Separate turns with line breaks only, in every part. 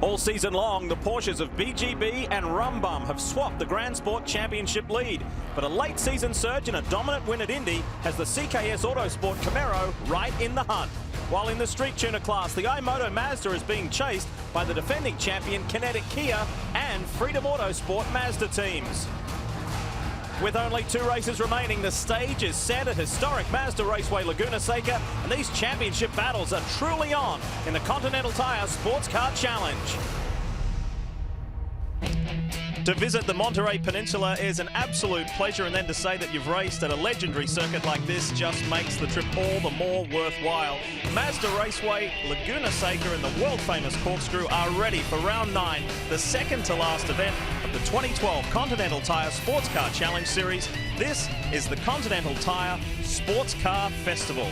All season long, the Porsches of BGB and Rumbum have swapped the Grand Sport Championship lead. But a late season surge and a dominant win at Indy has the CKS Autosport Camaro right in the hunt. While in the street tuner class, the iMoto Mazda is being chased by the defending champion Kinetic Kia and Freedom Autosport Mazda teams. With only 2 races remaining, the stage is set at historic Mazda Raceway Laguna Seca, and these championship battles are truly on in the Continental Tire Sports Car Challenge. To visit the Monterey Peninsula is an absolute pleasure, and then to say that you've raced at a legendary circuit like this just makes the trip all the more worthwhile. Mazda Raceway, Laguna Seca and the world-famous Corkscrew are ready for round 9, the second to last event of the 2012 Continental Tire Sports Car Challenge Series. This is the Continental Tire Sports Car Festival.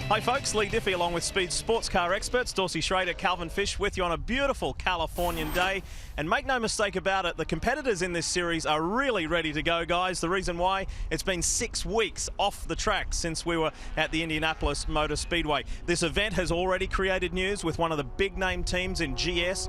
Hi folks, Lee Diffie along with Speed Sports Car experts Dorsey Schrader, Calvin Fish with you on a beautiful Californian day. And make no mistake about it, the competitors in this series are really ready to go, guys. The reason why, it's been 6 weeks off the track since we were at the Indianapolis Motor Speedway. This event has already created news with one of the big name teams in GS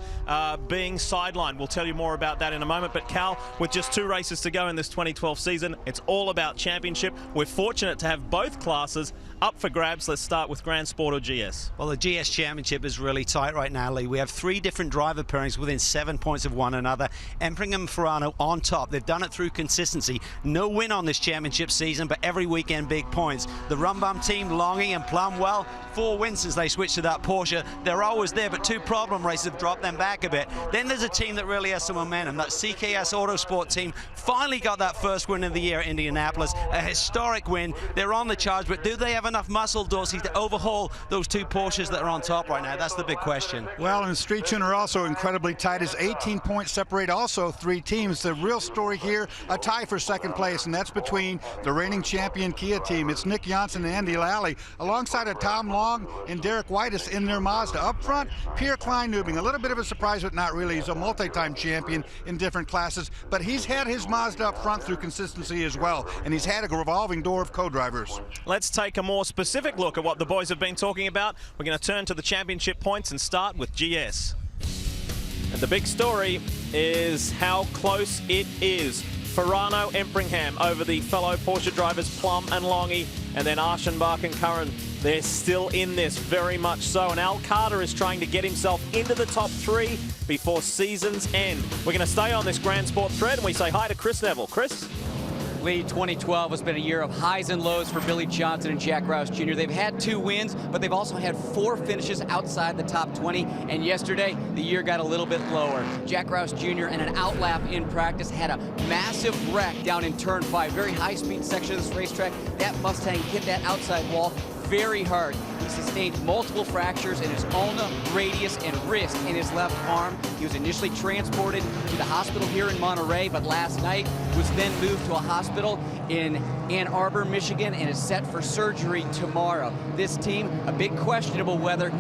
being sidelined. We'll tell you more about that in a moment. But Cal, with just 2 races to go in this 2012 season, it's all about championship. We're fortunate to have both classes up for grabs. Let's start with Grand Sport or GS.
Well, the GS Championship is really tight right now, Lee. We have 3 different driver pairings within 7 points of one another. Empringham and Ferrano on top. They've done it through consistency. No win on this championship season, but every weekend big points. The Rumbum team, Longing and Plumwell, 4 wins since they switched to that Porsche. They're always there, but 2 problem races have dropped them back a bit. Then there's a team that really has some momentum. That CKS Autosport team finally got that first win of the year at Indianapolis. A historic win. They're on the charge, but do they have enough muscle, Dorsey, to overhaul those 2 Porsches that are on top right now? That's the big question.
Well, and the street tuner also incredibly tight as 18 points separate also 3 teams. The real story here, a tie for second place, and that's between the reigning champion Kia team. It's Nick Janssen and Andy Lally, alongside of Tom Long and Derek Whitus in their Mazda. Up front, Pierre Klein-Newbing, a little bit of a surprise, but not really. He's a multi-time champion in different classes, but he's had his Mazda up front through consistency as well, and he's had a revolving door of co-drivers.
Let's take a more specific look at what the boys have been talking about. We're going to turn to the championship points and start with GS. And the big story is how close it is. Ferrano, Empringham over the fellow Porsche drivers Plum and Longy, and then Aschenbach and Curran. They're still in this, very much so. And Al Carter is trying to get himself into the top 3 before season's end. We're going to stay on this Grand Sport thread, and we say hi to Chris Neville. Chris?
Lee, 2012 has been a year of highs and lows for Billy Johnson and Jack Roush Jr. They've had 2 wins, but they've also had 4 finishes outside the top 20, and yesterday the year got a little bit lower. Jack Roush Jr. in an outlap in practice had a massive wreck down in turn 5, very high-speed section of this racetrack. That Mustang hit that outside wall very hard. He sustained multiple fractures in his ulna, radius, and wrist in his left arm. He was initially transported to the hospital here in Monterey, but last night was then moved to a hospital in Ann Arbor, Michigan, and is set for surgery tomorrow. This team, a big questionable whether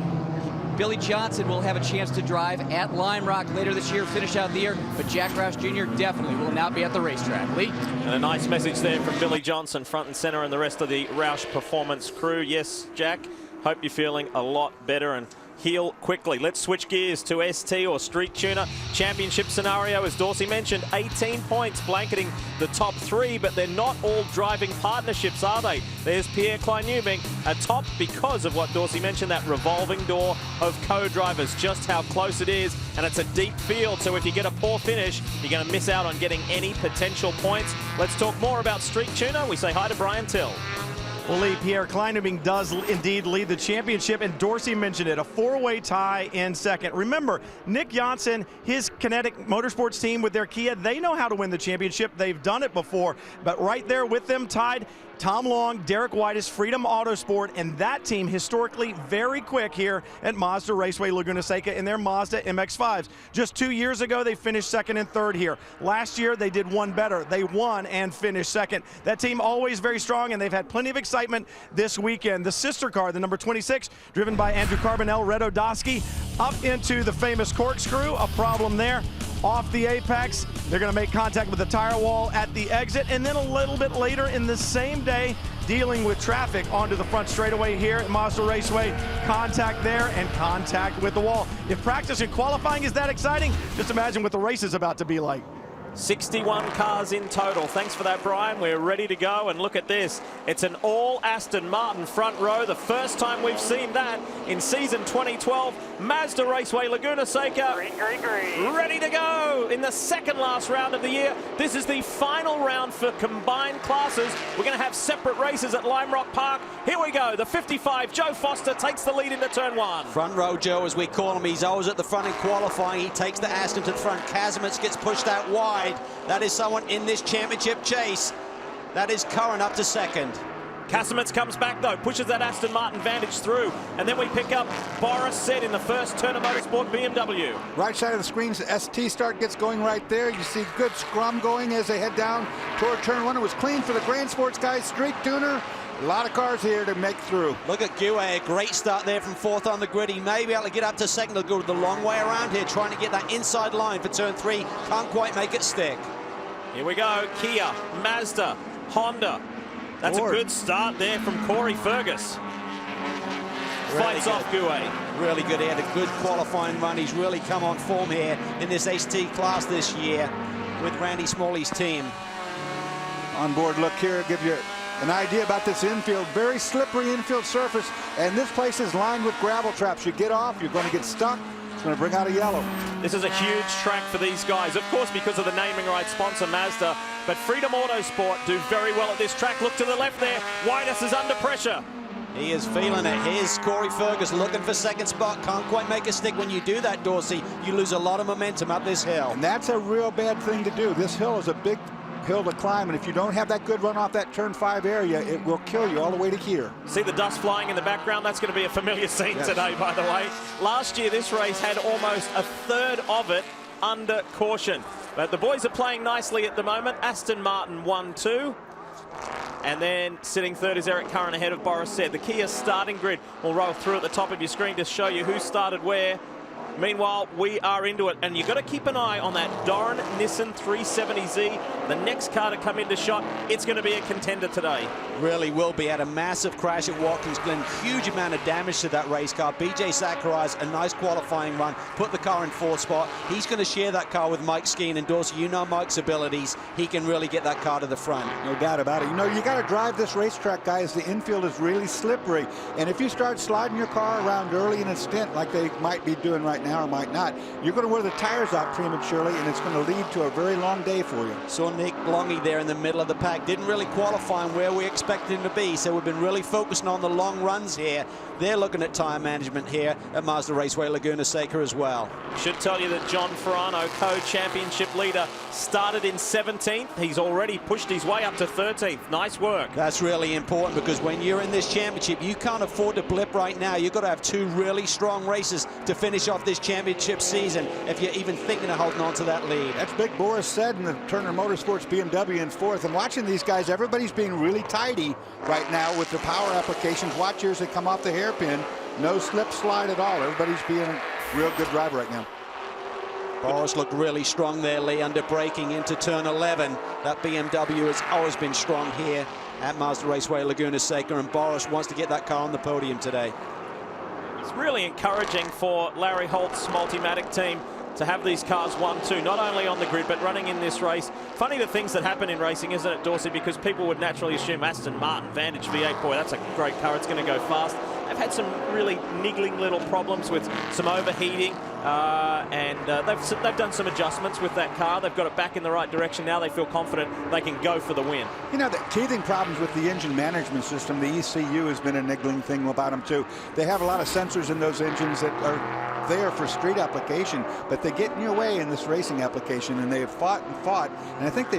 Billy Johnson will have a chance to drive at Lime Rock later this year, finish out the year, but Jack Roush Jr. definitely will not be at the racetrack. Lee?
And a nice message there from Billy Johnson, front and center, and the rest of the Roush Performance crew. Yes, Jack, hope you're feeling a lot better and heal quickly. Let's switch gears to ST or Street Tuner. Championship scenario, as Dorsey mentioned, 18 points blanketing the top 3, but they're not all driving partnerships, are they? There's Pierre Klein-Newbing atop because of what Dorsey mentioned, that revolving door of co-drivers, just how close it is, and it's a deep field, so if you get a poor finish, you're going to miss out on getting any potential points. Let's talk more about Street Tuner. We say hi to Brian Till.
Well, Lee, Pierre Klein-Newbing does indeed lead the championship, and Dorsey mentioned it, a 4-way tie in second. Remember, Nick Janssen, his Kinetic Motorsports team with their Kia, they know how to win the championship. They've done it before, but right there with them tied, Tom Long, Derek Whitus, Freedom Autosport, and that team historically very quick here at Mazda Raceway Laguna Seca in their Mazda MX-5s. Just 2 years ago, they finished 2nd and 3rd here. Last year, they did one better. They won and finished 2nd. That team always very strong, and they've had plenty of excitement this weekend. The sister car, the number 26, driven by Andrew Carbonell, Red Odoski, up into the famous Corkscrew. A problem there. Off the apex, they're going to make contact with the tire wall at the exit, and then a little bit later in the same day, dealing with traffic onto the front straightaway here at Mazda Raceway. Contact there and contact with the wall. If practice and qualifying is that exciting, just imagine what the race is about to be like.
61 cars in total. Thanks for that, Brian. We're ready to go, and look at this. It's an all Aston Martin front row. The first time we've seen that in season 2012. Mazda Raceway, Laguna Seca, ready to go in the second last round of the year. This is the final round for combined classes. We're going to have separate races at Lime Rock Park. Here we go. The 55, Joe Foster, takes the lead into turn one.
Front row Joe, as we call him. He's always at the front in qualifying. He takes the Aston to the front. Kazimierz gets pushed out wide. That is someone in this championship chase. That is Curran up to second.
Kazimierz comes back though, pushes that Aston Martin Vantage through, and then we pick up Boris Said in the first Turner Motorsport BMW.
Right side of the screen, ST start gets going right there. You see good scrum going as they head down toward turn one. It was clean for the Grand Sports guys, streak tuner. A lot of cars here to make through.
Look at Guay, a great start there from fourth on the grid. He may be able to get up to second. He'll go the long way around here, trying to get that inside line for turn three. Can't quite make it stick.
Here we go, Kia, Mazda, Honda. That's a good start there from Corey Fergus. Fights off Guay.
Really good. He had a good qualifying run. He's really come on form here in this HT class this year with Randy Smalley's team.
On board look here, give you an idea about this infield. Very slippery infield surface, and this place is lined with gravel traps. You get off, you're going to get stuck. It's going to bring out a yellow.
This is a huge track for these guys, of course, because of the naming rights sponsor Mazda, but Freedom Autosport do very well at this track. Look to the left there. Whitus is under pressure.
He is feeling it. Here's Corey Fergus looking for second spot. Can't quite make a stick. When you do that, Dorsey, you lose a lot of momentum up this hill.
And that's a real bad thing to do. This hill is a big hill to climb, and if you don't have that good run off that turn 5 area, it will kill you all the way to here.
See the dust flying in the background? That's going to be a familiar scene today, by the way. Last year, this race had almost a third of it under caution. But the boys are playing nicely at the moment. Aston Martin 1-2. And then sitting third is Eric Curran ahead of Boris Said. The Kia starting grid will roll through at the top of your screen to show you who started where. Meanwhile, we are into it, and you've got to keep an eye on that Doran Nissan 370Z, the next car to come into shot. It's going to be a contender today.
Really will be. Had a massive crash at Watkins Glen, huge amount of damage to that race car. BJ Zacharias, a nice qualifying run, put the car in fourth spot. He's going to share that car with Mike Skeen, and Dorsey, you know Mike's abilities. He can really get that car to the front.
No doubt about it. You know, you got to drive this racetrack, guys. The infield is really slippery, and if you start sliding your car around early in a stint like they might be doing right now or might not, you're going to wear the tires out prematurely, and it's going to lead to a very long day for you.
Saw Nick Blongy there in the middle of the pack. Didn't really qualify where we expected him to be, so we've been really focusing on the long runs here. They're looking at tire management here at Mazda Raceway Laguna Seca as well.
Should tell you that John Ferrano, co-championship leader, started in 17th. He's already pushed his way up to 13th. Nice work.
That's really important, because when you're in this championship, you can't afford to blip right now. You've got to have two really strong races to finish off this championship season if you're even thinking of holding on to that lead.
That's big Boris Said in the Turner Motorsports BMW in fourth. And watching these guys, everybody's being really tidy right now with the power applications. Watch here as they come off the hairpin. No slip slide at all. Everybody's being a real good driver right now.
Boris looked really strong there, Lee, under braking into turn 11. That BMW has always been strong here at Mazda Raceway Laguna Seca, and Boris wants to get that car on the podium today.
It's really encouraging for Larry Holt's Multimatic team to have these cars 1-2, not only on the grid, but running in this race. Funny the things that happen in racing, isn't it, Dorsey? Because people would naturally assume Aston Martin Vantage V8, boy, that's a great car. It's going to go fast. They've had some really niggling little problems with some overheating, and they've done some adjustments with that car. They've got it back in the right direction. Now they feel confident they can go for the win.
You know, the teething problems with the engine management system, the ECU has been a niggling thing about them too. They have a lot of sensors in those engines that are there for street application, but they get in your way in this racing application, and they have fought, and I think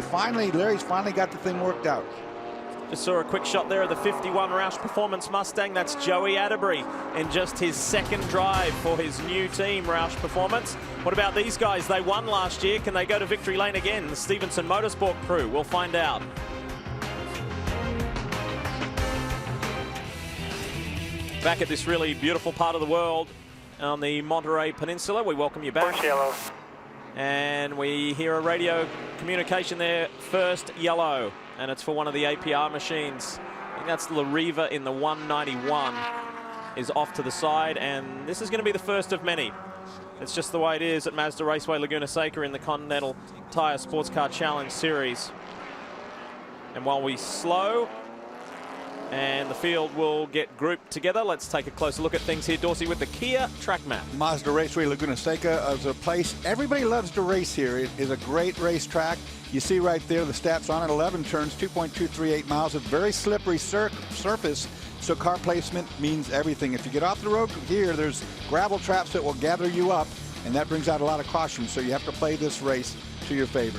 Larry's finally got the thing worked out.
Just saw a quick shot there of the 51 Roush Performance Mustang. That's Joey Atterbury in just his second drive for his new team, Roush Performance. What about these guys? They won last year. Can they go to victory lane again? The Stevenson Motorsport crew. We'll find out. Back at this really beautiful part of the world on the Monterey Peninsula. We welcome you back.
First yellow.
And we hear a radio communication there. First yellow. And it's for one of the APR machines. think that's Lariva in the 191, is off to the side, and this is going to be the first of many. It's just the way it is at Mazda Raceway Laguna Seca in the Continental Tire Sports Car Challenge Series. And while we slow and the field will get grouped together, let's take a closer look at things here, Dorsey, with the Kia track map.
Mazda Raceway Laguna Seca is a place everybody loves to race here. It is a great racetrack. You see right there the stats on it, 11 turns, 2.238 miles, a very slippery surface, so car placement means everything. If you get off the road here, there's gravel traps that will gather you up, and that brings out a lot of caution, so you have to play this race to your favor.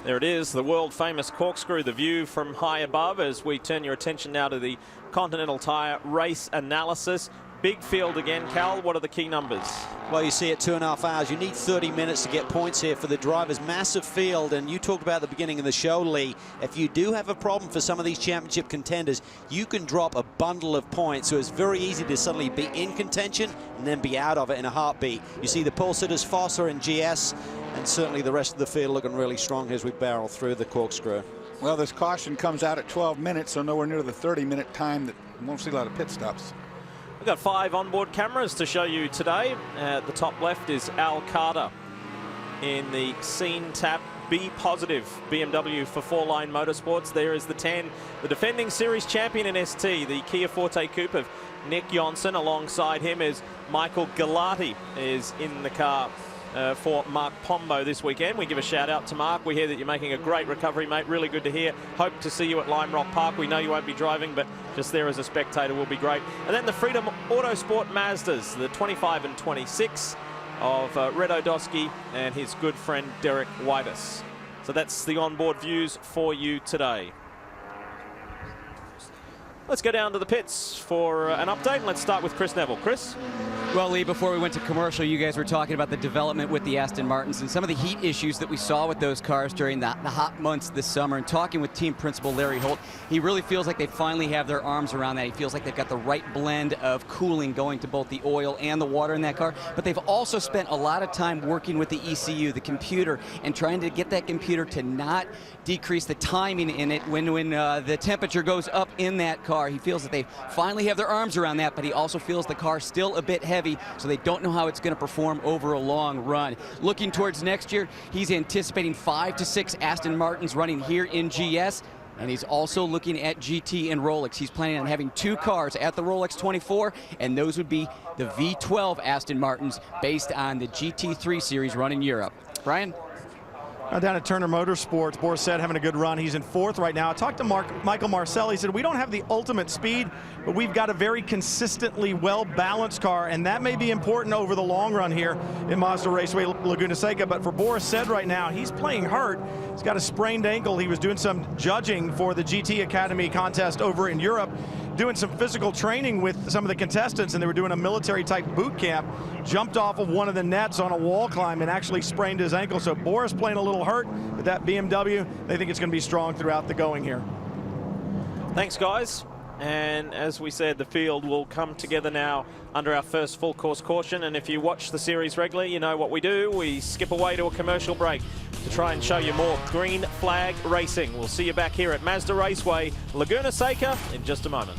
There it is, the world famous corkscrew, the view from high above, as we turn your attention now to the Continental Tire race analysis. Big field again. Cal, what are the key numbers?
Well, you see at 2.5 hours, you need 30 minutes to get points here for the drivers. Massive field, and you talked about at the beginning of the show, Lee, if you do have a problem for some of these championship contenders, you can drop a bundle of points, so it's very easy to suddenly be in contention and then be out of it in a heartbeat. You see the pole sitters, Foster and GS, and certainly the rest of the field looking really strong as we barrel through the corkscrew.
Well, this caution comes out at 12 minutes, so nowhere near the 30-minute time that you won't see a lot of pit stops.
We've got 5 onboard cameras to show you today. At the top left is Al Carter in the Scene Tap B positive BMW for 4-Line Motorsports. There is the 10, the defending series champion in ST, the Kia Forte Coupe of Nick Johnson. Alongside him is Michael Galati is in the car for Mark Pombo this weekend. We give a shout out to Mark. We hear that you're making a great recovery, mate. Really good to hear. Hope to see you at Lime Rock Park. We know you won't be driving, but just there as a spectator will be great. And then the Freedom Autosport Mazdas, the 25 and 26 of Red Odosky and his good friend Derek Whitus. So that's the onboard views for you today. Let's go down to the pits for an update, and let's start with Chris Neville. Chris?
Well, Lee, before we went to commercial, you guys were talking about the development with the Aston Martins and some of the heat issues that we saw with those cars during the hot months this summer. And talking with team principal Larry Holt, he really feels like they finally have their arms around that. He feels like they've got the right blend of cooling going to both the oil and the water in that car. But they've also spent a lot of time working with the ECU, the computer, and trying to get that computer to not decrease the timing in it when the temperature goes up in that car. He feels that they finally have their arms around that, but he also feels the car's still a bit heavy, so they don't know how it's going to perform over a long run. Looking towards next year, he's anticipating 5 to 6 Aston Martins running here in GS, and he's also looking at GT and Rolex. He's planning on having 2 cars at the Rolex 24, and those would be the V12 Aston Martins based on the GT3 series run in Europe. Brian?
Down at Turner Motorsports, Boris said having a good run. He's in 4th right now. I talked to Michael Marcel. He said, we don't have the ultimate speed, but we've got a very consistently well-balanced car, and that may be important over the long run here in Mazda Raceway Laguna Seca. But for Boris said right now, he's playing hurt. He's got a sprained ankle. He was doing some judging for the GT Academy contest over in Europe, doing some physical training with some of the contestants, and they were doing a military-type boot camp, jumped off of one of the nets on a wall climb and actually sprained his ankle. So Boris playing a little hurt, but that BMW, they think it's going to be strong throughout the going here.
Thanks, guys. And as we said, the field will come together now under our first full course caution. And if you watch the series regularly, you know what we do. We skip away to a commercial break to try and show you more green flag racing. We'll see you back here at Mazda Raceway Laguna Seca in just a moment.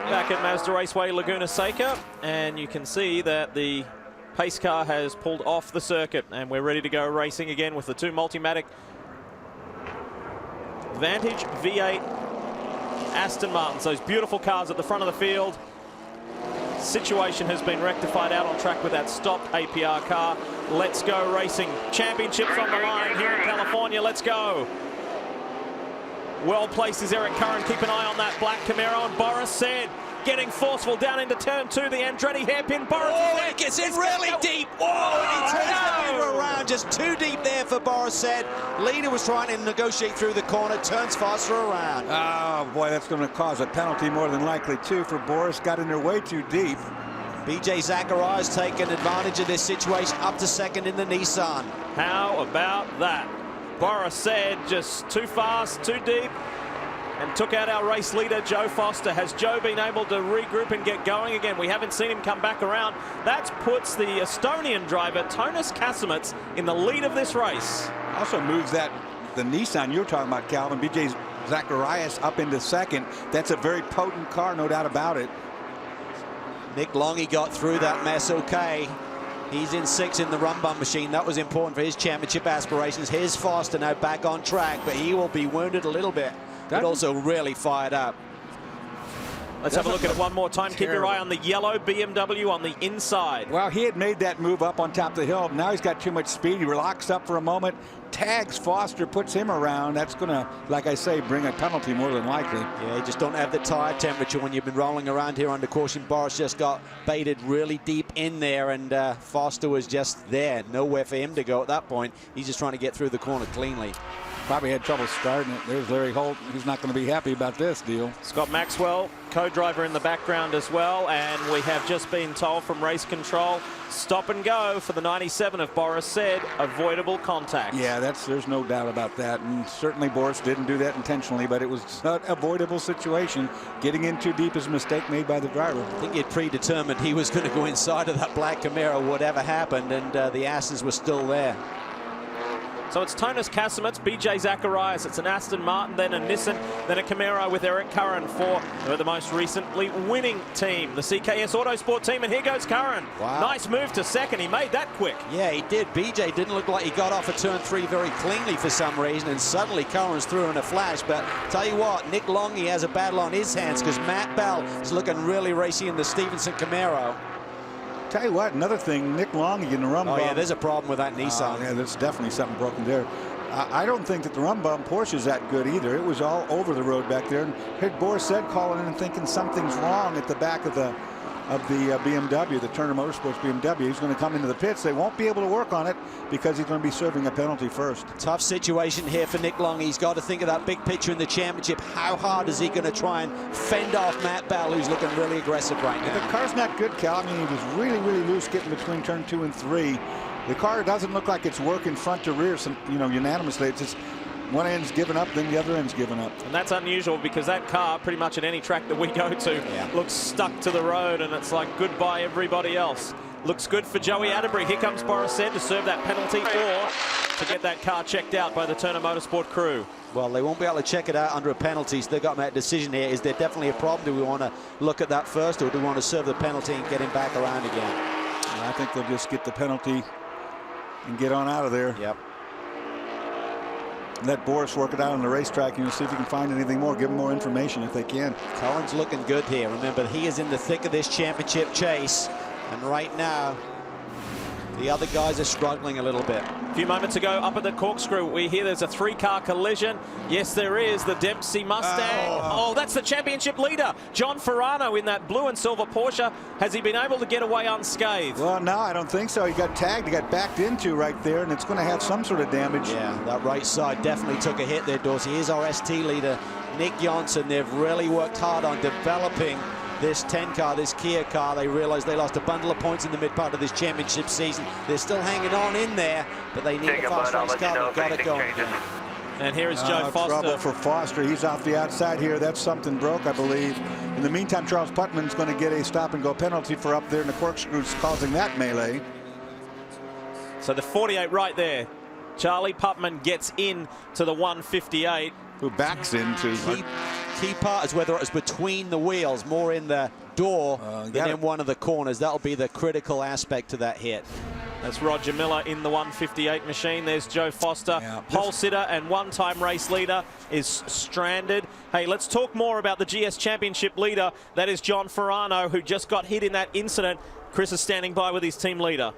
Back at Mazda Raceway Laguna Seca, and you can see that the pace car has pulled off the circuit, and we're ready to go racing again with the 2 Multimatic Vantage V8 Aston Martins. Those beautiful cars at the front of the field. Situation has been rectified out on track with that stopped APR car. Let's go racing. Championships on the line here in California. Let's go. Well placed is Eric Curran. Keep an eye on that black Camaro. And Boris said, getting forceful down into turn 2, the Andretti hairpin. Boris
he gets in really deep. Whoa, and he turns the leader around. Just too deep there for Boris said. Leader was trying to negotiate through the corner, turns faster around.
Oh, boy, that's going to cause a penalty more than likely, too, for Boris. Got in there way too deep.
BJ Zacharias taking advantage of this situation, up to 2nd in the Nissan.
How about that? Boris said just too fast, too deep. and took out our race leader, Joe Foster. Has Joe been able to regroup and get going again? We haven't seen him come back around. That puts the Estonian driver, Tonis Kasemets, in the lead of this race.
Also moves the Nissan you're talking about, Calvin, BJ Zacharias up into second. That's a very potent car, no doubt about it.
Nick Longy got through that mess okay. He's in 6th in the run bump machine. That was important for his championship aspirations. Here's Foster now back on track, but he will be wounded a little bit, but also really fired up.
Let's have a look at it one more time. Keep your eye on the yellow BMW on the inside.
Well, he had made that move up on top of the hill. Now he's got too much speed. He locks up for a moment, tags Foster, puts him around. That's going to, like I say, bring a penalty more than likely.
Yeah, you just don't have the tire temperature when you've been rolling around here under caution. Boris just got baited really deep in there, and Foster was just there. Nowhere for him to go at that point. He's just trying to get through the corner cleanly.
Probably had trouble starting it. There's Larry Holt. He's not going to be happy about this deal.
Scott Maxwell, co-driver in the background as well, and we have just been told from race control, stop and go for the 97 of Boris said, avoidable contact.
Yeah, there's no doubt about that, and certainly Boris didn't do that intentionally, but it was an avoidable situation. Getting in too deep is a mistake made by the driver.
I think he'd predetermined he was going to go inside of that black Camaro, whatever happened, and the asses were still there.
So it's Tonis Kasemets, BJ Zacharias, it's an Aston Martin, then a Nissan, then a Camaro with Eric Curran for the most recently winning team, the CKS Autosport team, and here goes Curran.
Wow.
Nice move to second, he made that quick.
Yeah, he did. BJ didn't look like he got off of turn 3 very cleanly for some reason, and suddenly Curran's through in a flash. But tell you what, Nick Longy has a battle on his hands because Matt Bell is looking really racy in the Stevenson Camaro.
Tell you what, another thing, Nick Longy in the run bump.
Oh yeah, there's a problem with that Nissan.
Yeah, there's definitely something broken there. I don't think that the run bump Porsche is that good either. It was all over the road back there. And heard Boris said calling in and thinking something's wrong at the back of the BMW, the Turner Motorsports BMW. He's going to come into the pits. They won't be able to work on it because he's going to be serving a penalty first.
Tough situation here for Nick Longy. He's got to think of that big picture in the championship. How hard is he going to try and fend off Matt Bell, who's looking really aggressive right now?
The car's not good, Cal. I mean, he was really, really loose getting between turn 2 and 3. The car doesn't look like it's working front to rear, unanimously. It's just one end's given up, then the other end's given up.
And that's unusual because that car, pretty much at any track that we go to, looks stuck to the road, and it's like goodbye everybody else. Looks good for Joey Atterbury. Here comes Boris said to serve that penalty or to get that car checked out by the Turner Motorsport crew.
Well, they won't be able to check it out under a penalty, so they've got to make a decision here. Is there definitely a problem? Do we want to look at that first, or do we want to serve the penalty and get him back around again?
I think they'll just get the penalty and get on out of there.
Yep.
Let Boris work it out on the racetrack, and see if he can find anything more. Give him more information if they can.
Curran's looking good here. Remember, he is in the thick of this championship chase, and right now the other guys are struggling a little bit.
A few moments ago, up at the corkscrew, we hear there's a 3-car collision. Yes, there is. The Dempsey Mustang. Oh, that's the championship leader, John Ferrano, in that blue and silver Porsche. Has he been able to get away unscathed?
Well, no, I don't think so. He got tagged. He got backed into right there, and it's going to have some sort of damage.
Yeah, that right side definitely took a hit there, Dorsey. Here's our ST leader, Nick Johnson. They've really worked hard on developing this 10 car, this Kia car. They realized they lost a bundle of points in the mid part of this championship season. They're still hanging on in there, but they need a fast race car. They've got it going.
And here is Joe Foster.
Trouble for Foster. He's off the outside here. That's something broke, I believe. In the meantime, Charles Putman's going to get a stop-and-go penalty for up there in the corkscrews causing that melee.
So the 48 right there. Charlie Putman gets in to the 158.
Who backs into.
Key part is whether it was between the wheels, more in the door than in one of the corners. That'll be the critical aspect to that hit.
That's Roger Miller in the 158 machine. There's Joe Foster, pole sitter and one-time race leader, is stranded. Hey, let's talk more about the GS Championship leader. That is John Ferrano, who just got hit in that incident. Chris is standing by with his team leader.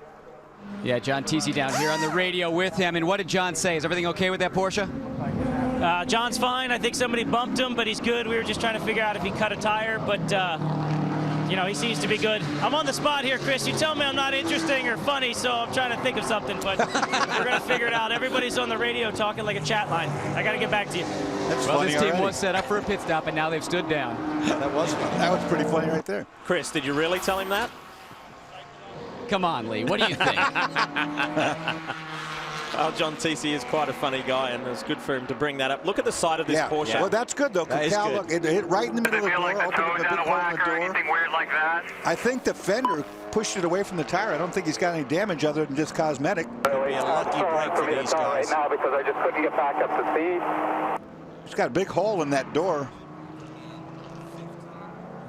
Yeah, John Teasey down here on the radio with him. And what did John say? Is everything okay with that Porsche?
John's fine. I think somebody bumped him, but he's good. We were just trying to figure out if he cut a tire, but he seems to be good. I'm on the spot here, Chris. You tell me I'm not interesting or funny, so I'm trying to think of something, but we're going to figure it out. Everybody's on the radio talking like a chat line. I got to get back to you.
That's
well,
funny
this team
already.
was set up for a pit stop, and now they've stood down.
That was pretty funny right there.
Chris, did you really tell him that?
Come on, Lee. What do you think?
Well, John TC is quite a funny guy, and it's good for him to bring that up. Look at the side of this Porsche.
Well, that's good, though.
That is
Cal,
good.
look, it hit right in the middle of the door,
like
opened up a big hole in the door.
Anything weird like that?
I think the fender pushed it away from the tire. I don't think he's got any damage other than just cosmetic.
Could be a lucky break for these guys.
Right now because I just couldn't get back up to speed.
He's got a big hole in that door.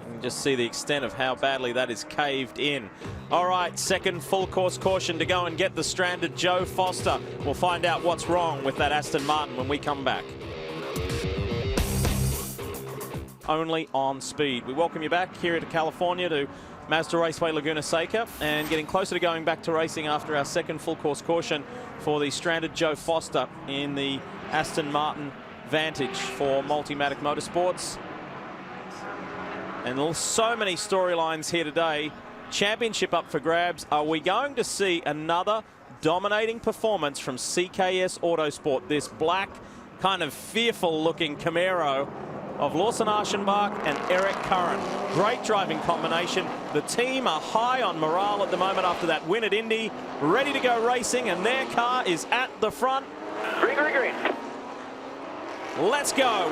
You can just see the extent of how badly that is caved in. All right, second full course caution to go and get the stranded Joe Foster. We'll find out what's wrong with that Aston Martin when we come back. Only on speed. We welcome you back here to California to Mazda Raceway Laguna Seca, and getting closer to going back to racing after our second full course caution for the stranded Joe Foster in the Aston Martin Vantage for Multimatic Motorsports. And so many storylines here today. Championship up for grabs. Are we going to see another dominating performance from CKS Autosport? This black, kind of fearful looking Camaro of Lawson Archenbach and Eric Curran. Great driving combination. The team are high on morale at the moment after that win at Indy, ready to go racing, and their car is at the front.
Green, green, green.
Let's go.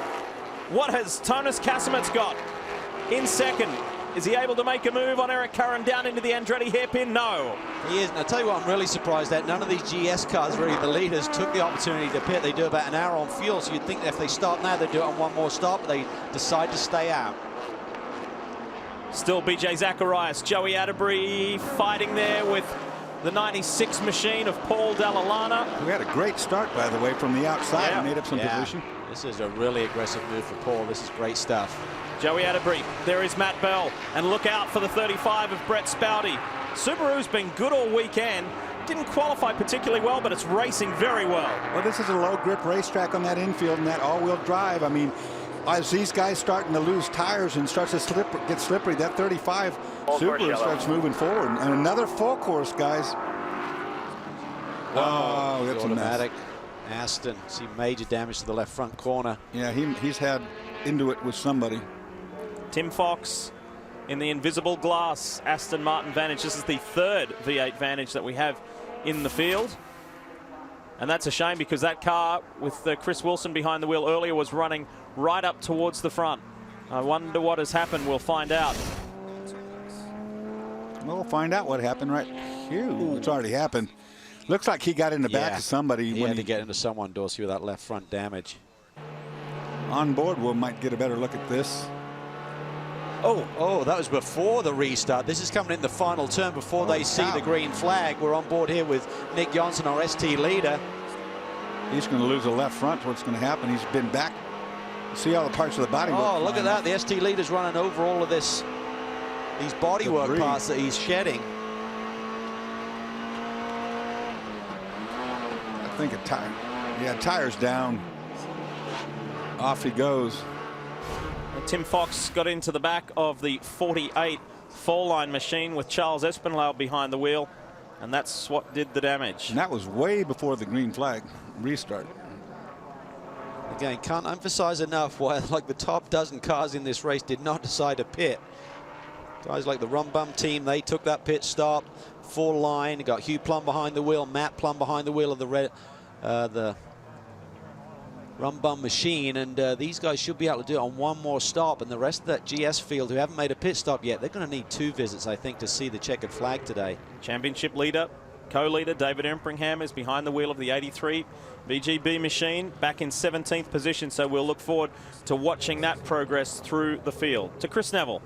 What has Tonis Kasemets got in second? Is he able to make a move on Eric Curran down into the Andretti hairpin? No.
He is. And I'll tell you what I'm really surprised at. None of these GS cars, really, the leaders, took the opportunity to pit. They do about an hour on fuel, so you'd think that if they start now, they'd do it on one more stop, but they decide to stay out.
Still BJ Zacharias, Joey Atterbury fighting there with the 96 machine of Paul Dall'Alana.
We had a great start, by the way, from the outside and made up some position.
This is a really aggressive move for Paul. This is great stuff.
Joey Atterbury, there is Matt Bell, and look out for the 35 of Brett Spouty. Subaru's been good all weekend. Didn't qualify particularly well, but it's racing very well.
Well, this is a low grip racetrack on that infield and that all-wheel drive. I mean, as these guys starting to lose tires and starts to get slippery, that 35 Subaru starts moving forward. And another full course, guys. Oh, that's
automatic. Aston, see major damage to the left front corner.
Yeah, he's had into it with somebody.
Tim Fox in the invisible glass Aston Martin Vantage. This is the third V8 Vantage that we have in the field. And that's a shame because that car with Chris Wilson behind the wheel earlier was running right up towards the front. I wonder what has happened. We'll find out.
We'll find out what happened right here. It's already happened. Looks like he got in the back of somebody.
He had to get into someone, Dorsey, with that left front damage.
On board, we might get a better look at this.
Oh, that was before the restart. This is coming in the final turn before they see the green flag. We're on board here with Nick Johnson, our ST leader.
He's going to lose the left front. What's going to happen? He's been back. See all the parts of the body.
Oh, look at that. The ST leader's running over all of these bodywork parts that he's shedding.
I think a tire. Yeah, tire's down. Off he goes.
Tim Fox got into the back of the 48 four-line machine with Charles Espinal behind the wheel, and that's what did the damage.
And that was way before the green flag restart.
Again, can't emphasize enough why like the top dozen cars in this race did not decide to pit. Guys like the Rum Bum team, they took that pit stop, full line. Got Hugh Plum behind the wheel, Matt Plum behind the wheel of the Rum Bum machine, and these guys should be able to do it on one more stop. And the rest of that GS field who haven't made a pit stop yet, they're going to need 2 visits, I think, to see the checkered flag today.
Championship leader, co-leader David Empringham is behind the wheel of the 83 VGB machine, back in 17th position, so we'll look forward to watching that progress through the field. To Chris Neville.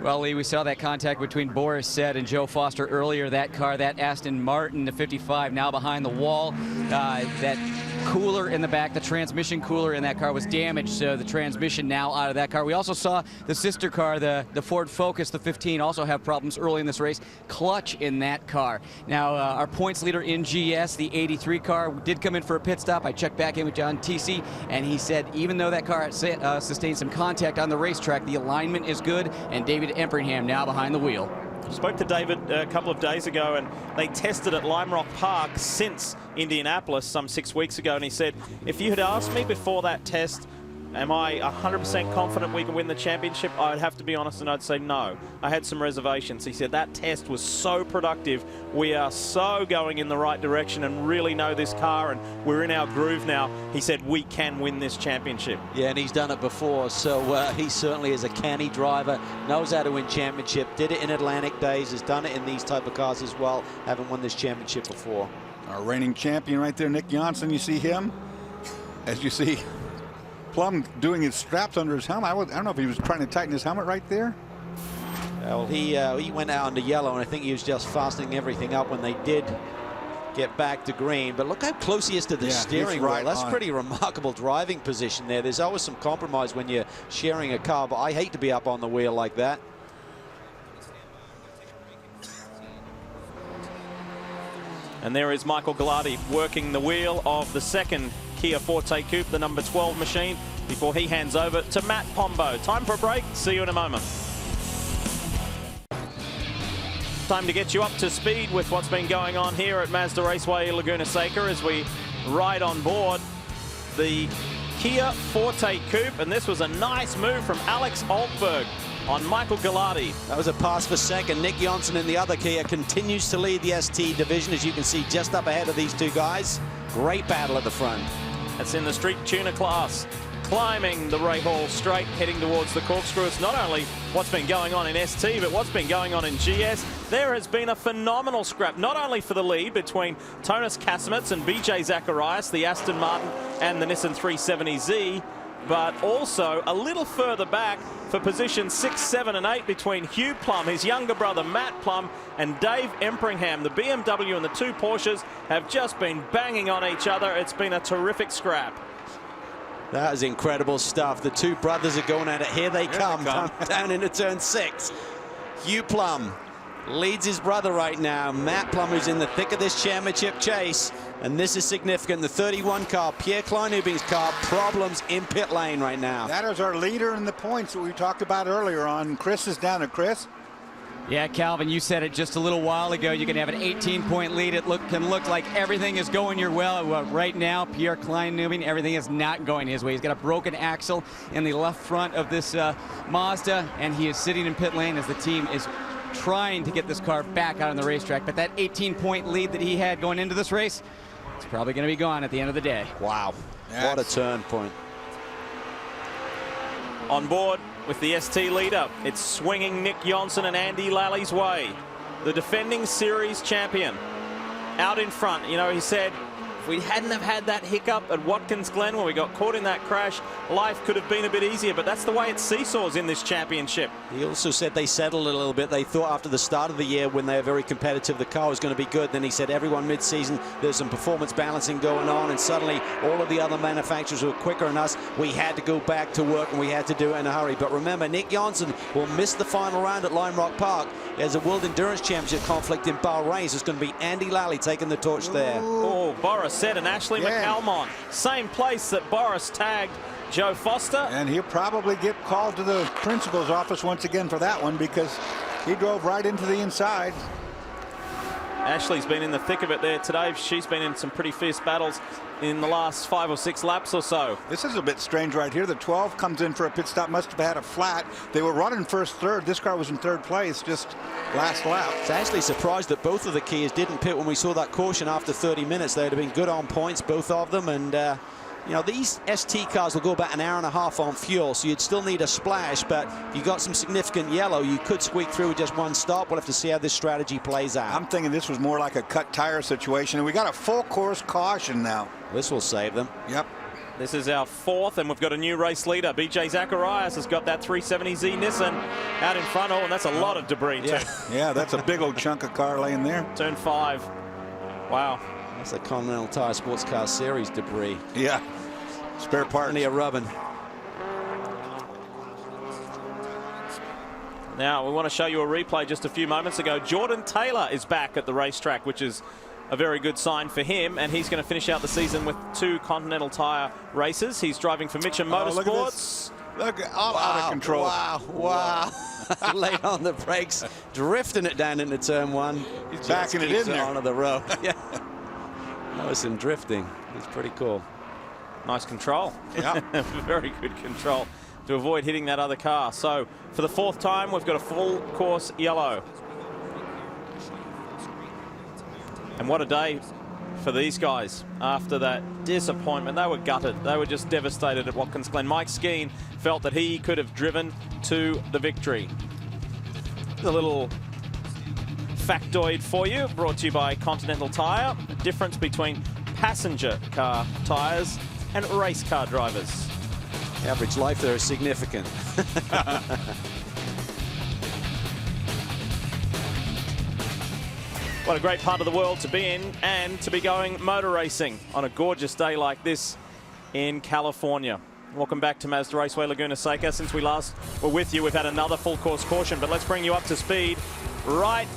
Well, Lee, we saw that contact between Boris Said and Joe Foster earlier. That car, that Aston Martin, the 55, now behind the wall. That cooler in the back, the transmission cooler in that car was damaged, so the transmission now out of that car. We also saw the sister car, the Ford Focus, the 15, also have problems early in this race. Clutch in that car. Now, our points leader in GS, the 83 car, did come in for a pit stop. I checked back in with John TC, and he said even though that car sustained some contact on the racetrack, the alignment is good, and David Empringham now behind the wheel.
Spoke to David a couple of days ago, and they tested at Lime Rock Park since Indianapolis some 6 weeks ago, and he said, if you had asked me before that test Am I 100% confident we can win the championship? I'd have to be honest and I'd say no. I had some reservations. He said that test was so productive. We are so going in the right direction and really know this car, and we're in our groove now. He said we can win this championship.
Yeah, and he's done it before, so he certainly is a canny driver, knows how to win championship, did it in Atlantic days, has done it in these type of cars as well. Haven't won this championship before.
Our reigning champion right there, Nick Johnson. You see him, as you see Plum doing his straps under his helmet. I don't know if he was trying to tighten his helmet right there.
Well, he went out into yellow, and I think he was just fastening everything up when they did get back to green. But look how close he is to the steering wheel. That's pretty remarkable driving position there. There's always some compromise when you're sharing a car, but I hate to be up on the wheel like that.
And there is Michael Gallardi working the wheel of the second Kia Forte Coupe, the number 12 machine, before he hands over to Matt Pombo. Time for a break. See you in a moment. Time to get you up to speed with what's been going on here at Mazda Raceway Laguna Seca as we ride on board the Kia Forte Coupe. And this was a nice move from Alex Altberg on Michael Gallardi.
That was a pass for second. Nick Johnson in the other Kia continues to lead the ST division, as you can see just up ahead of these two guys. Great battle at the front.
That's in the street tuner class. Climbing the Rahal straight, heading towards the corkscrew. It's not only what's been going on in ST, but what's been going on in GS. There has been a phenomenal scrap, not only for the lead between Tonis Kasemets and BJ Zacharias, the Aston Martin and the Nissan 370Z, but also a little further back for positions 6, 7, and 8 between Hugh Plum, his younger brother Matt Plum, and Dave Empringham. The BMW and the two Porsches have just been banging on each other. It's been a terrific scrap.
That is incredible stuff. The two brothers are going at it. Here they come. Down into turn 6. Hugh Plum leads his brother right now. Matt Plum, who's in the thick of this championship chase. And this is significant. The 31 car, Pierre Kleinubing's car, problems in pit lane right now.
That is our leader in the points that we talked about earlier on. Chris is down to Chris.
Yeah, Calvin, you said it just a little while ago. You can have an 18-point lead. It can look like everything is going your way. Well, right now, Pierre Kleinubing, everything is not going his way. He's got a broken axle in the left front of this Mazda, and he is sitting in pit lane as the team is trying to get this car back out on the racetrack. But that 18-point lead that he had going into this race, it's probably going to be gone at the end of the day.
Wow, what a turn point.
On board with the ST leader, it's swinging Nick Johnson and Andy Lally's way. The defending series champion out in front. You know, he said, if we hadn't have had that hiccup at Watkins Glen when we got caught in that crash, life could have been a bit easier, but that's the way it seesaws in this championship.
He also said they settled a little bit. They thought after the start of the year, when they were very competitive, the car was going to be good. Then he said everyone mid-season, there's some performance balancing going on, and suddenly all of the other manufacturers were quicker than us. We had to go back to work, and we had to do it in a hurry. But remember, Nick Johnson will miss the final round at Lime Rock Park. There's a World Endurance Championship conflict in Bahrain, so it's going to be Andy Lally taking the torch there.
Oh, Boris said, and Ashley McAlmont, same place that Boris tagged Joe Foster.
And he'll probably get called to the principal's office once again for that one, because he drove right into the inside.
Ashley's been in the thick of it there today. She's been in some pretty fierce battles in the last 5 or 6 laps or so.
This is a bit strange right here. The 12 comes in for a pit stop, must have had a flat. They were running first, third. This car was in third place, just last lap.
It's actually surprised that both of the Kias didn't pit when we saw that caution after 30 minutes. They'd have been good on points, both of them. And, you know, these ST cars will go about an hour and a half on fuel, so you'd still need a splash. But if you got some significant yellow, you could squeak through with just one stop. We'll have to see how this strategy plays out.
I'm thinking this was more like a cut tire situation. And we got a full course caution now.
This will save them.
Yep.
This is our 4th, and we've got a new race leader. BJ Zacharias has got that 370Z Nissan out in front. Oh, and that's a lot of debris, too.
Yeah, that's a big old chunk of car laying there.
Turn 5. Wow.
That's a Continental Tire Sports Car Series debris.
Yeah. Spare parts.
Plenty of rubbing.
Now, we want to show you a replay just a few moments ago. Jordan Taylor is back at the racetrack, which is a very good sign for him, and he's going to finish out the season with 2 Continental Tire races. He's driving for Mitcham Motorsports.
Look all out of control.
Wow. Late on the brakes, drifting it down into turn 1.
He's backing it in there.
Onto the road. Yeah. That was some drifting. It's pretty cool.
Nice control.
Yeah.
Very good control to avoid hitting that other car. So for the 4th time, we've got a full course yellow. And what a day for these guys after that disappointment. They were gutted. They were just devastated at Watkins Glen. Mike Skeen felt that he could have driven to the victory. A little factoid for you, brought to you by Continental Tire. The difference between passenger car tires and race car drivers.
Average life there is significant.
What a great part of the world to be in, and to be going motor racing on a gorgeous day like this in California. Welcome back to Mazda Raceway, Laguna, Seca. Since we last were with you, we've had another full course caution, but let's bring you up to speed right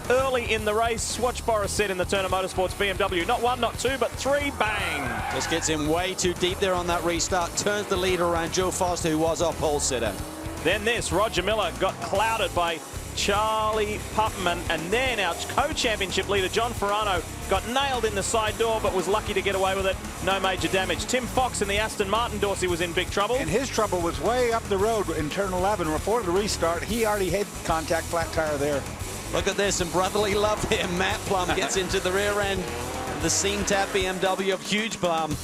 early in the race. Watch Boris said in the Turner Motorsports BMW. Not 1, not 2, but 3. Bang!
Just gets in way too deep there on that restart. Turns the leader around. Joe Foster, who was our pole sitter.
Then this, Roger Miller got clouded by Charlie Pupman, and then our co-championship leader John Ferrano got nailed in the side door, but was lucky to get away with it. No major damage. Tim Fox in the Aston Martin Dorsey was in big trouble.
And his trouble was way up the road in turn 11. Before the restart, he already had contact, flat tire there.
Look at this, and brotherly love here. Matt Plum gets into the rear end of the seam tap BMW of Huge Plum.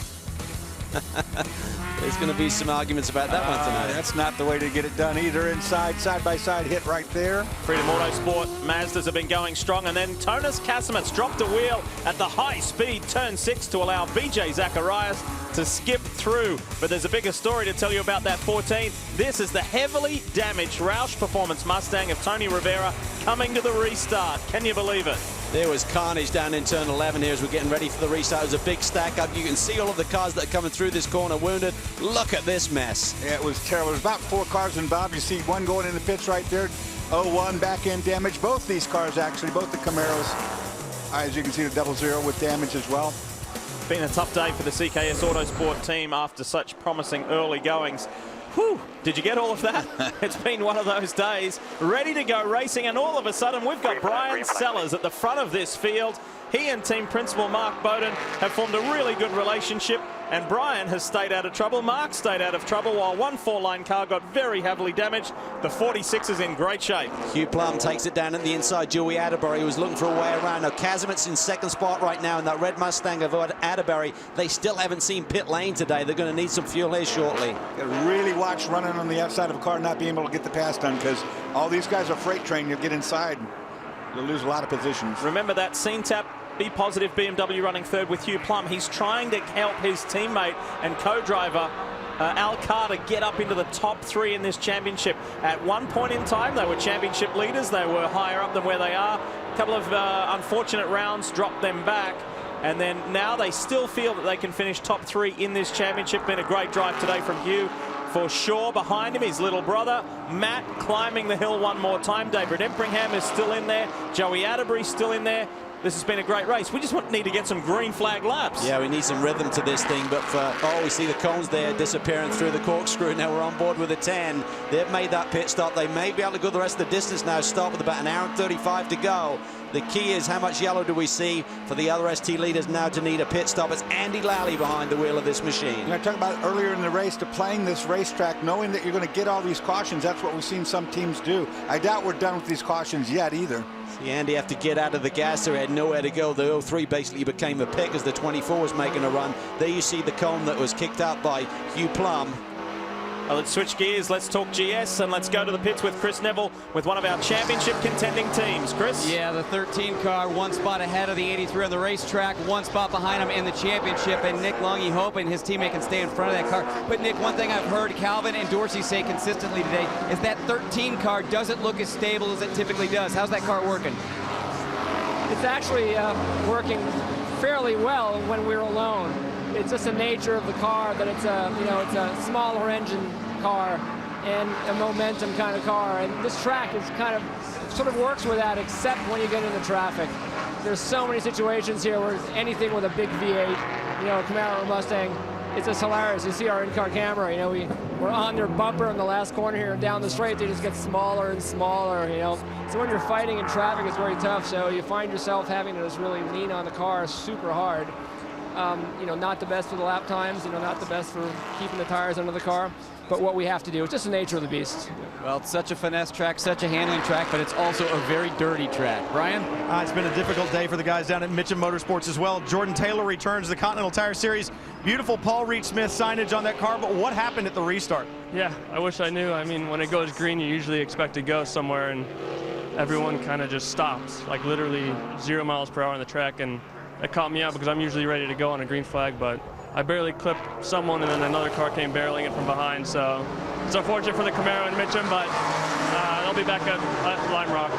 There's going to be some arguments about that one tonight.
That's not the way to get it done either. Inside, side-by-side hit right there.
Freedom Autosport Mazdas have been going strong, and then Tonis Kasimets dropped a wheel at the high-speed turn 6 to allow BJ Zacharias to skip through. But there's a bigger story to tell you about that 14. This is the heavily damaged Roush Performance Mustang of Tony Rivera coming to the restart. Can you believe it?
There was carnage down in turn 11 here as we're getting ready for the restart. It was a big stack up. You can see all of the cars that are coming through this corner wounded. Look at this mess.
Yeah, it was terrible. There's about 4 cars involved. You see one going in the pits right there. 01 back end damage. Both these cars, actually, both the Camaros. As you can see, the 00 with damage as well.
Been a tough day for the CKS Autosport team after such promising early goings. Whew, did you get all of that? It's been one of those days, ready to go racing, and all of a sudden we've got Brian Sellers at the front of this field. He and team principal Mark Bowden have formed a really good relationship, and Brian has stayed out of trouble. Mark stayed out of trouble, while one 4-line car got very heavily damaged. The 46 is in great shape.
Hugh Plum takes it down at the inside. Joey Atterbury was looking for a way around. Now Kazimet's in second spot right now in that red Mustang of Atterbury. They still haven't seen pit lane today. They're going to need some fuel here shortly.
Got to really watch running on the outside of a car, not being able to get the pass done, because all these guys are freight trained. You'll get inside, you'll lose a lot of positions.
Remember that scene tap. Be Positive BMW running third with Hugh Plum. He's trying to help his teammate and co-driver Al Carter get up into the top 3 in this championship. At one point in time, they were championship leaders. They were higher up than where they are. A couple of unfortunate rounds dropped them back. And then now they still feel that they can finish top 3 in this championship. Been a great drive today from Hugh. For sure, behind him, his little brother, Matt, climbing the hill one more time. David Empringham is still in there. Joey Atterbury still in there. This has been a great race. We just need to get some green flag laps.
Yeah, we need some rhythm to this thing. But we see the cones there disappearing through the corkscrew. Now we're on board with a 10. They've made that pit stop. They may be able to go the rest of the distance now. Start with about an hour and 35 to go. The key is how much yellow do we see for the other ST leaders now to need a pit stop. It's Andy Lally behind the wheel of this machine.
I talked about earlier in the race, to playing this racetrack, knowing that you're going to get all these cautions. That's what we've seen some teams do. I doubt we're done with these cautions yet either.
See Andy have to get out of the gas. They had nowhere to go. The 03 basically became a pick as the 24 was making a run. There you see the cone that was kicked out by Hugh Plum.
Well, let's switch gears. Let's talk GS, and let's go to the pits with Chris Neville with one of our championship contending teams. Chris?
Yeah, the 13 car, 1 spot ahead of the 83 on the racetrack, 1 spot behind him in the championship, and Nick Longy hoping his teammate can stay in front of that car. But Nick, one thing I've heard Calvin and Dorsey say consistently today is that 13 car doesn't look as stable as it typically does. How's that car working?
It's actually working fairly well when we're alone. It's just the nature of the car that it's a smaller engine car and a momentum kind of car, and this track is sort of works with that, except when you get into traffic. There's so many situations here where anything with a big V8, Camaro or Mustang, it's just hilarious. You see our in-car camera, we're on their bumper in the last corner here, and down the straight they just get smaller and smaller, So when you're fighting in traffic, it's very tough. So you find yourself having to just really lean on the car super hard. You know, not the best for the lap times, you know, not the best for keeping the tires under the car. But what we have to do, it's just the nature of the beast.
Well, it's such a finesse track, such a handling track, but it's also a very dirty track. Brian?
It's been a difficult day for the guys down at Mitchum Motorsports as well. Jordan Taylor returns to the Continental Tire Series. Beautiful Paul Reed Smith signage on that car, but what happened at the restart?
Yeah, I wish I knew. I mean, when it goes green, you usually expect to go somewhere, and everyone kind of just stops, like literally 0 miles per hour on the track, and it caught me out because I'm usually ready to go on a green flag, but I barely clipped someone, and then another car came barreling in from behind. So it's unfortunate for the Camaro and Mitchum, but they'll be back at Lime Rock.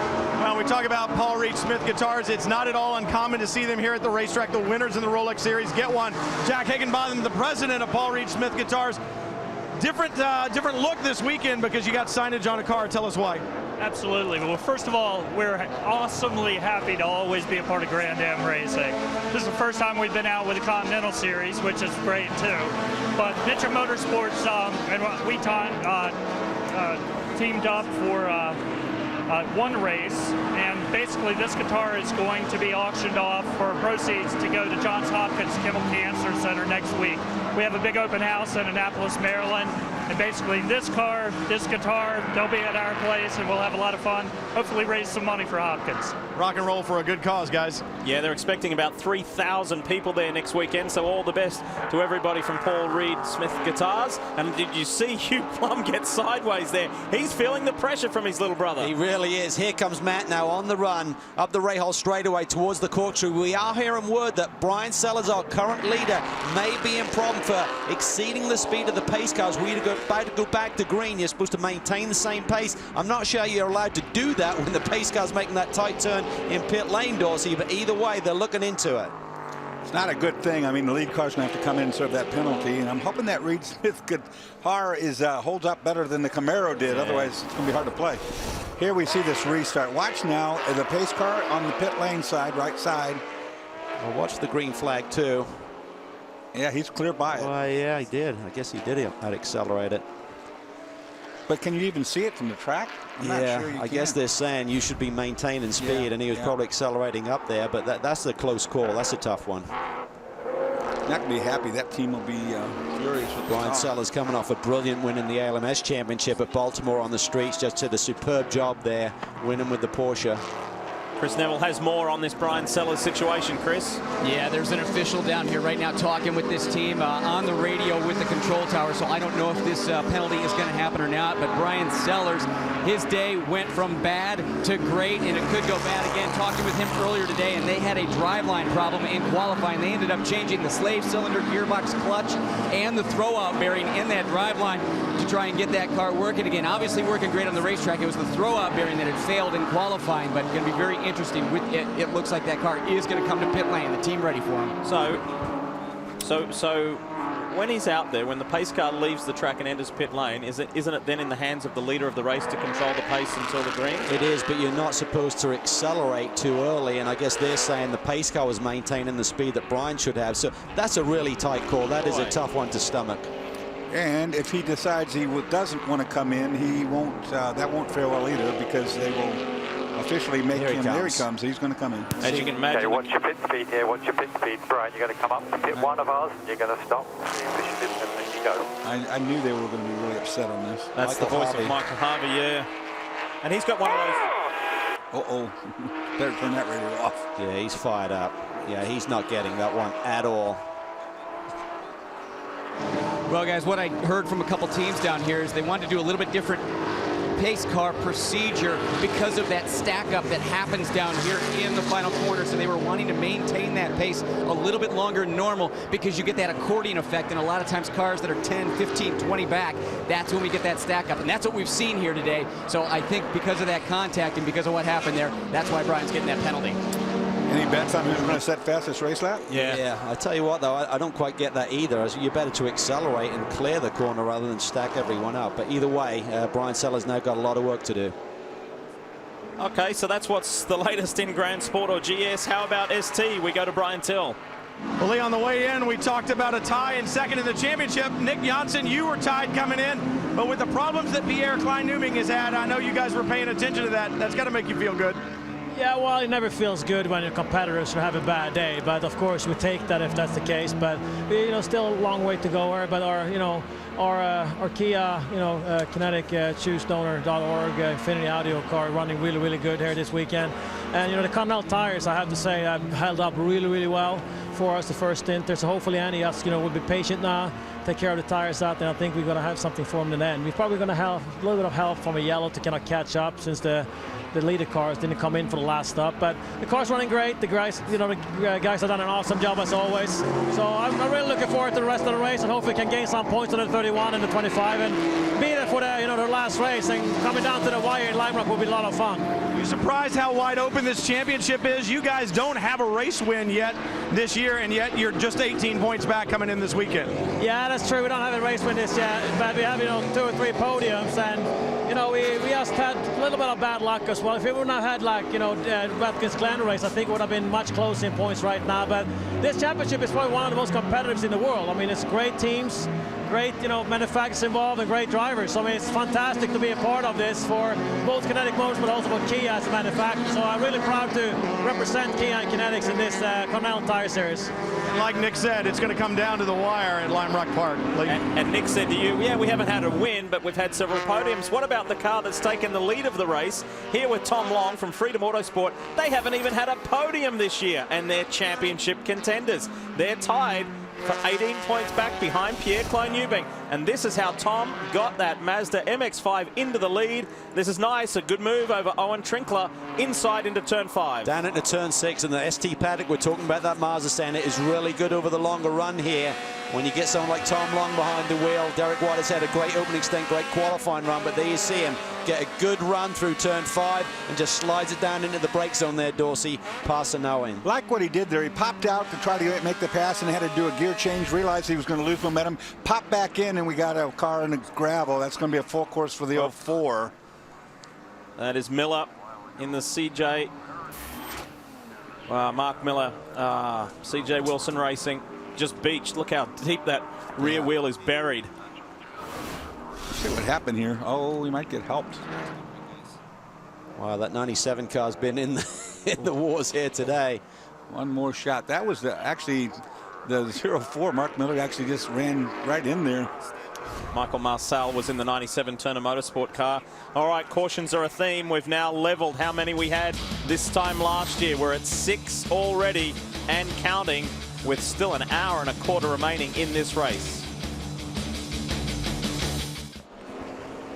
Well, we talk about Paul Reed Smith guitars. It's not at all uncommon to see them here at the racetrack. The winners in the Rolex Series get one. Jack Higginbotham, the president of Paul Reed Smith Guitars. Different look this weekend because you got signage on a car. Tell us why.
Absolutely. Well, first of all, we're awesomely happy to always be a part of Grand Am Racing. This is the first time we've been out with the Continental Series, which is great too. But Mitchum Motorsports and we teamed up for one race, and basically this guitar is going to be auctioned off for proceeds to go to Johns Hopkins Kimmel Cancer Center next week. We have a big open house in Annapolis, Maryland, and basically this car, this guitar, they'll be at our place, and we'll have a lot of fun, hopefully raise some money for Hopkins.
Rock and roll for a good cause, guys.
Yeah, they're expecting about 3,000 people there next weekend, so all the best to everybody from Paul Reed Smith Guitars. And did you see Hugh Plum get sideways there? He's feeling the pressure from his little brother.
He really is. Here comes Matt now on the run up the Rahal straightaway towards the corkscrew. We are hearing word that Brian Sellers, our current leader, may be in problem for exceeding the speed of the pace cars. We're about to go back to green. You're supposed to maintain the same pace. I'm not sure you're allowed to do that when the pace car's making that tight turn in pit lane, Dorsey, but either way, they're looking into it.
It's not a good thing. I mean, the lead car's going to have to come in and serve that penalty, and I'm hoping that Reed Smith guitar holds up better than the Camaro did. Yeah. Otherwise, it's going to be hard to play. Here we see this restart. Watch now the pace car on the pit lane side, right side.
Well, watch the green flag, too.
Yeah, he's clear by it.
Well, yeah, he did. I guess he did accelerate it.
But can you even see it from the track? I'm not sure you
I guess they're saying you should be maintaining speed, and he was probably accelerating up there, but that's a close call. That's a tough one.
Not going to be happy. That team will be furious with
Brian Sellers coming off a brilliant win in the ALMS Championship at Baltimore on the streets. Just did a superb job there, winning with the Porsche.
Chris Neville has more on this Brian Sellers situation, Chris.
Yeah, there's an official down here right now talking with this team on the radio with the control tower, so I don't know if this penalty is going to happen or not, but Brian Sellers, his day went from bad to great, and it could go bad again. Talking with him earlier today, and they had a driveline problem in qualifying. They ended up changing the slave cylinder, gearbox, clutch, and the throwout bearing in that driveline to try and get that car working again. Obviously working great on the racetrack. It was the throwout bearing that had failed in qualifying, but going to be very interesting. With it, it looks like that car is going to come to pit lane. The team ready for him.
So when he's out there, when the pace car leaves the track and enters pit lane, isn't it then in the hands of the leader of the race to control the pace until the green?
It is, but you're not supposed to accelerate too early, and I guess they're saying the pace car was maintaining the speed that Brian should have. So that's a really tight call. That is a tough one to stomach.
And if he decides he doesn't want to come in, he won't. That won't fare well either, because they will officially make him. There he comes. He's going to come in.
As you can imagine.
Okay, watch your pit speed here. Watch your pit speed, Brian. You're going to come up to pit one of ours, and you're going to stop. And then you go.
I knew they were going to be really upset on this.
That's Michael the voice Harvey. Of Michael Harvey, yeah. And he's got one of those.
Uh-oh. Better turn that radio off.
Yeah, he's fired up. Yeah, he's not getting that one at all.
Well, guys, what I heard from a couple teams down here is they wanted to do a little bit different pace car procedure because of that stack up that happens down here in the final corner. So they were wanting to maintain that pace a little bit longer than normal, because you get that accordion effect, and a lot of times cars that are 10, 15, 20 back, that's when we get that stack up, and that's what we've seen here today. So I think because of that contact and because of what happened there, that's why Brian's getting that penalty.
Any bets on who's going to set fastest race lap?
Yeah. I tell you what, though, I don't quite get that either. You're better to accelerate and clear the corner rather than stack everyone up. But either way, Brian Sellers now got a lot of work to do.
Okay, so that's what's the latest in Grand Sport or GS. How about ST? We go to Brian Till.
Well, Lee, on the way in, we talked about a tie in second in the championship. Nick Janssen, you were tied coming in, but with the problems that Pierre Klein-Newman has had, I know you guys were paying attention to that. That's got to make you feel good.
Yeah, well, it never feels good when your competitors have a bad day, but of course we take that if that's the case. But we, still a long way to go. But our Kia, Kinetic ChooseDonor.org Infinity Audio car running really, really good here this weekend. And the Continental tires, I have to say, have held up really, really well for us the first stint there. So hopefully Andy will be patient now, take care of the tires out there. I think we're going to have something for him in the end. We're probably going to have a little bit of help from a yellow to kind of catch up since the leader cars didn't come in for the last stop. But the car's running great. The guys, the guys have done an awesome job as always. So I'm really looking forward to the rest of the race and hopefully can gain some points on the 31 and the 25 and be there for the last race. And coming down to the wire in Lime Rock will be a lot of fun.
You're surprised how wide open this championship is. You guys don't have a race win yet this year, and yet you're just 18 points back coming in this weekend.
Yeah, that's true. We don't have a race win this yet, but we have 2 or 3 podiums, and we just had a little bit of bad luck as well. If we wouldn't have had Watkins Glen race, I think it would have been much closer in points right now. But this championship is probably one of the most competitive in the world. I mean, it's great teams, great manufacturers involved, and great drivers. I mean, it's fantastic to be a part of this for both Kinetic Motors, but also for Kia as a manufacturer. So I'm really proud to represent Kia and Kinetics in this Continental Tire Series.
And like Nick said, it's going to come down to the wire at Lime Rock Park.
And Nick said to you, yeah, we haven't had a win, but we've had several podiums. What about the car that's taken the lead of the race? Here with Tom Long from Freedom Autosport, they haven't even had a podium this year, and they're championship contenders. They're tied for 18 points back behind Pierre Clone-Newbing. And this is how Tom got that Mazda MX-5 into the lead. This is nice, a good move over Owen Trinkler inside into turn 5.
Down into turn 6, and the ST paddock, we're talking about that Mazda stand, it is really good over the longer run here. When you get someone like Tom Long behind the wheel, Derek White has had a great opening stint, great qualifying run, but there you see him get a good run through turn 5 and just slides it down into the brake zone there, Dorsey, passing Owen.
Like what he did there, he popped out to try to make the pass and had to do a gear change, realized he was going to lose momentum, popped back in, and we got a car in the gravel. That's going to be a full course for the 04.
That is Miller in the CJ. Mark Miller, CJ Wilson Racing, just beached. Look how deep that rear wheel is buried.
See what happened here. Oh, we might get helped.
Wow, that 97 car's been in the wars here today.
One more shot. That was actually the 04. Mark Miller actually just ran right in there.
Michael Marcel was in the 97 Turner Motorsport car. All right, cautions are a theme. We've now leveled how many we had this time last year. We're at 6 already and counting, with still an hour and a quarter remaining in this race.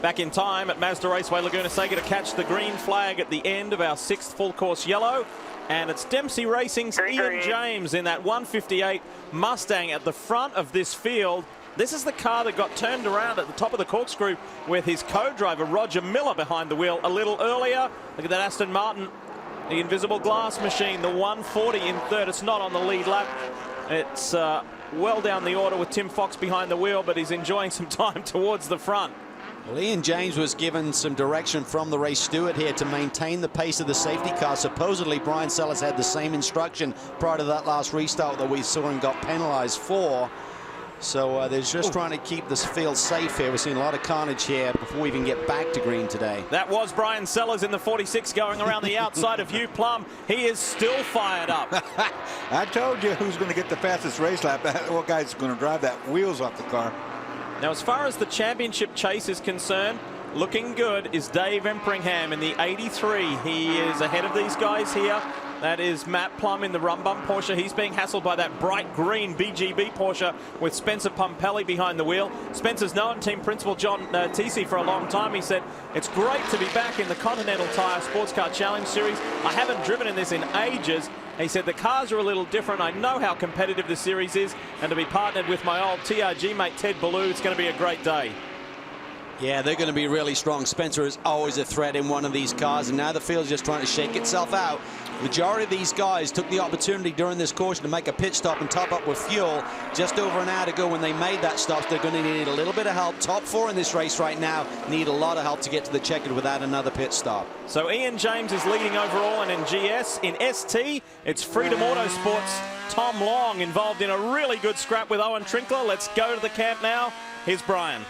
Back in time at Mazda Raceway, Laguna, Seca to catch the green flag at the end of our 6th full course yellow. And it's Dempsey Racing's Ian James in that 158 Mustang at the front of this field. This is the car that got turned around at the top of the corkscrew with his co-driver Roger Miller behind the wheel a little earlier. Look at that Aston Martin, the invisible glass machine, the 140 in third. It's not on the lead lap. It's well down the order with Tim Fox behind the wheel, but he's enjoying some time towards the front.
Well, Ian James was given some direction from the race steward here to maintain the pace of the safety car. Supposedly, Brian Sellers had the same instruction prior to that last restart that we saw and got penalized for. So they're just trying to keep this field safe here. We're seeing a lot of carnage here before we even get back to green today.
That was Brian Sellers in the 46 going around the outside of Hugh Plum. He is still fired up.
I told you who's going to get the fastest race lap. That old guy's going to drive that wheels off the car.
Now, as far as the championship chase is concerned, looking good is Dave Empringham in the 83. He is ahead of these guys here. That is Matt Plum in the Rum Bum Porsche. He's being hassled by that bright green BGB Porsche with Spencer Pumpelly behind the wheel. Spencer's known team principal John Tisi for a long time. He said, it's great to be back in the Continental Tire Sports Car Challenge Series. I haven't driven in this in ages. He said, the cars are a little different. I know how competitive the series is. And to be partnered with my old TRG mate Ted Ballou, it's going to be a great day.
Yeah, they're going to be really strong. Spencer is always a threat in one of these cars, and now the field's just trying to shake itself out. The majority of these guys took the opportunity during this caution to make a pit stop and top up with fuel just over an hour ago when they made that stop. So they're going to need a little bit of help. Top 4 in this race right now need a lot of help to get to the checkered without another pit stop.
So Ian James is leading overall, and in GS, in ST, it's Freedom Autosports' Tom Long involved in a really good scrap with Owen Trinkler. Let's go to the camp now. Here's Brian.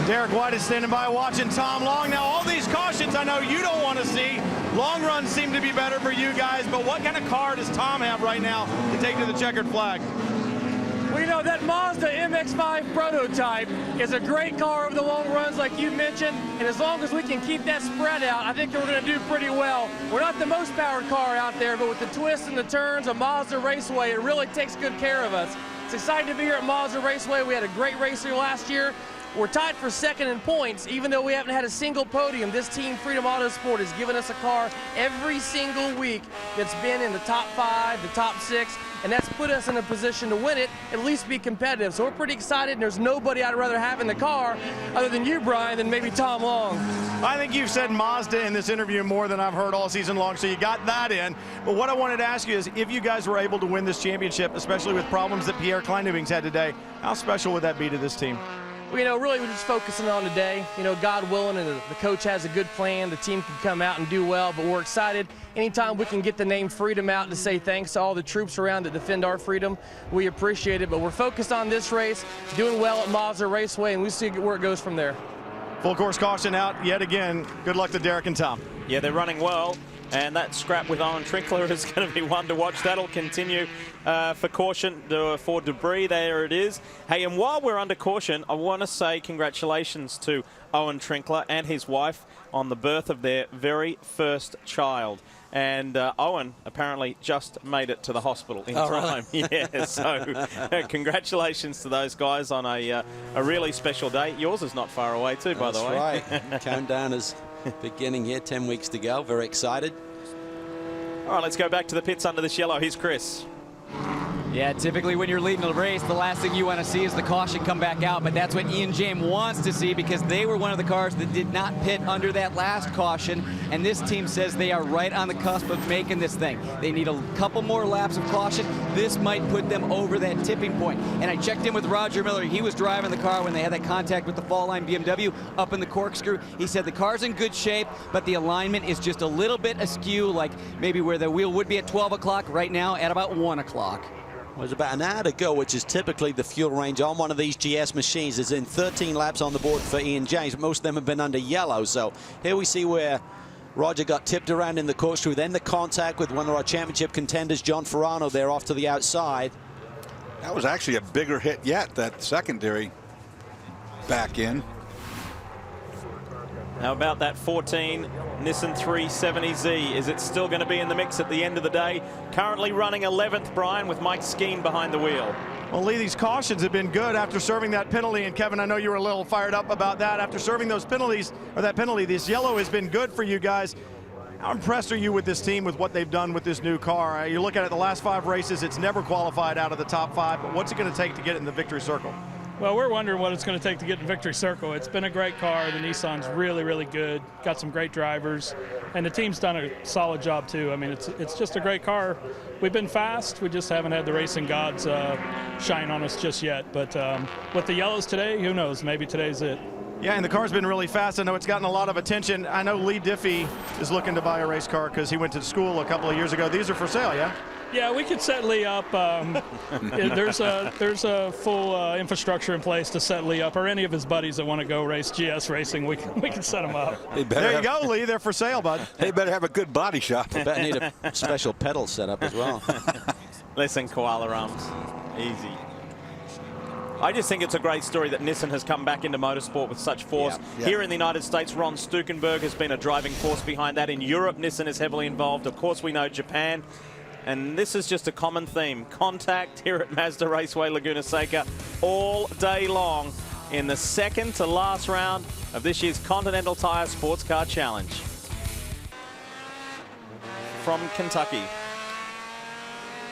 Derek White is standing by watching Tom Long. Now, all these cautions I know you don't want to see. Long runs seem to be better for you guys, but what kind of car does Tom have right now to take to the checkered flag?
Well, you know, that Mazda MX-5 prototype is a great car over the long runs like you mentioned, and as long as we can keep that spread out, I think we're going to do pretty well. We're not the most powered car out there, but with the twists and the turns of Mazda Raceway, it really takes good care of us. It's exciting to be here at Mazda Raceway. We had a great race here last year. We're tied for second in points, even though we haven't had a single podium. This team, Freedom Autosport, has given us a car every single week that's been in the top 5, the top 6, and that's put us in a position to win it, at least be competitive. So we're pretty excited, and there's nobody I'd rather have in the car, other than you, Brian, than maybe Tom Long.
I think you've said Mazda in this interview more than I've heard all season long, so you got that in. But what I wanted to ask you is, if you guys were able to win this championship, especially with problems that Pierre Kleinubing's had today, how special would that be to this team?
Well, you know, really we're just focusing on today. You know, God willing, and the coach has a good plan. The team can come out and do well, but we're excited. Anytime we can get the name Freedom out to say thanks to all the troops around that defend our freedom, we appreciate it. But we're focused on this race, doing well at Mazda Raceway, and we see where it goes from there.
Full course caution out yet again. Good luck to Derek and Tom.
Yeah, they're running well. And that scrap with Owen Trinkler is going to be one to watch. That'll continue for caution, for debris. There it is. Hey, and while we're under caution, I want to say congratulations to Owen Trinkler and his wife on the birth of their very first child. And Owen apparently just made it to the hospital in time. Really? Yeah, so congratulations to those guys on a really special day. Yours is not far away too, by the way.
That's right. Countdown is beginning here, 10 weeks to go. Very excited.
All right, let's go back to the pits under this yellow. Here's Chris.
Yeah, typically when you're leading a race, the last thing you want to see is the caution come back out, but that's what Ian James wants to see, because they were one of the cars that did not pit under that last caution, and this team says they are right on the cusp of making this thing. They need a couple more laps of caution. This might put them over that tipping point. And I checked in with Roger Miller. He was driving the car when they had that contact with the fall line BMW up in the corkscrew. He said the car's in good shape, but the alignment is just a little bit askew, like maybe where the wheel would be at 12 o'clock, right now at about 1 o'clock.
There's about an hour to go, which is typically the fuel range on one of these GS machines. There's in 13 laps on the board for Ian James. Most of them have been under yellow. So here we see where Roger got tipped around in the corkscrew. Then the contact with one of our championship contenders, John Ferrano, there off to the outside.
That was actually a bigger hit yet, that secondary back in.
How about that 14 Nissan 370Z? Is it still going to be in the mix at the end of the day? Currently running 11th, Brian, with Mike Skeen behind the wheel.
Well, Lee, these cautions have been good after serving that penalty. And Kevin, I know you were a little fired up about that. After serving those penalties, or that penalty, this yellow has been good for you guys. How impressed are you with this team, with what they've done with this new car? You look at it, the last 5 races, it's never qualified out of the top 5. But what's it going to take to get it in the victory circle?
Well, we're wondering what it's going to take to get in victory circle. It's been a great car. The Nissan's really, really good. Got some great drivers, and the team's done a solid job too. I mean, it's just a great car. We've been fast. We just haven't had the racing gods shine on us just yet. But with the yellows today, who knows? Maybe today's it.
Yeah, and the car's been really fast. I know it's gotten a lot of attention. I know Lee Diffie is looking to buy a race car because he went to school a couple of years ago. These are for sale, yeah?
Yeah, we could set Lee up. There's a full infrastructure in place to set Lee up, or any of his buddies that want to go race GS racing. We can set them up.
There you go, Lee. They're for sale, bud.
They better have a good body shop.
They better need a special pedal set up as well.
Listen, koala arms, easy. I just think it's a great story that Nissan has come back into motorsport with such force. Here in the United States, Ron Stukenberg has been a driving force behind that. In Europe, Nissan is heavily involved. Of course, we know Japan. And this is just a common theme. Contact here at Mazda Raceway, Laguna Seca, all day long in the second to last round of this year's Continental Tire Sports Car Challenge. From Kentucky.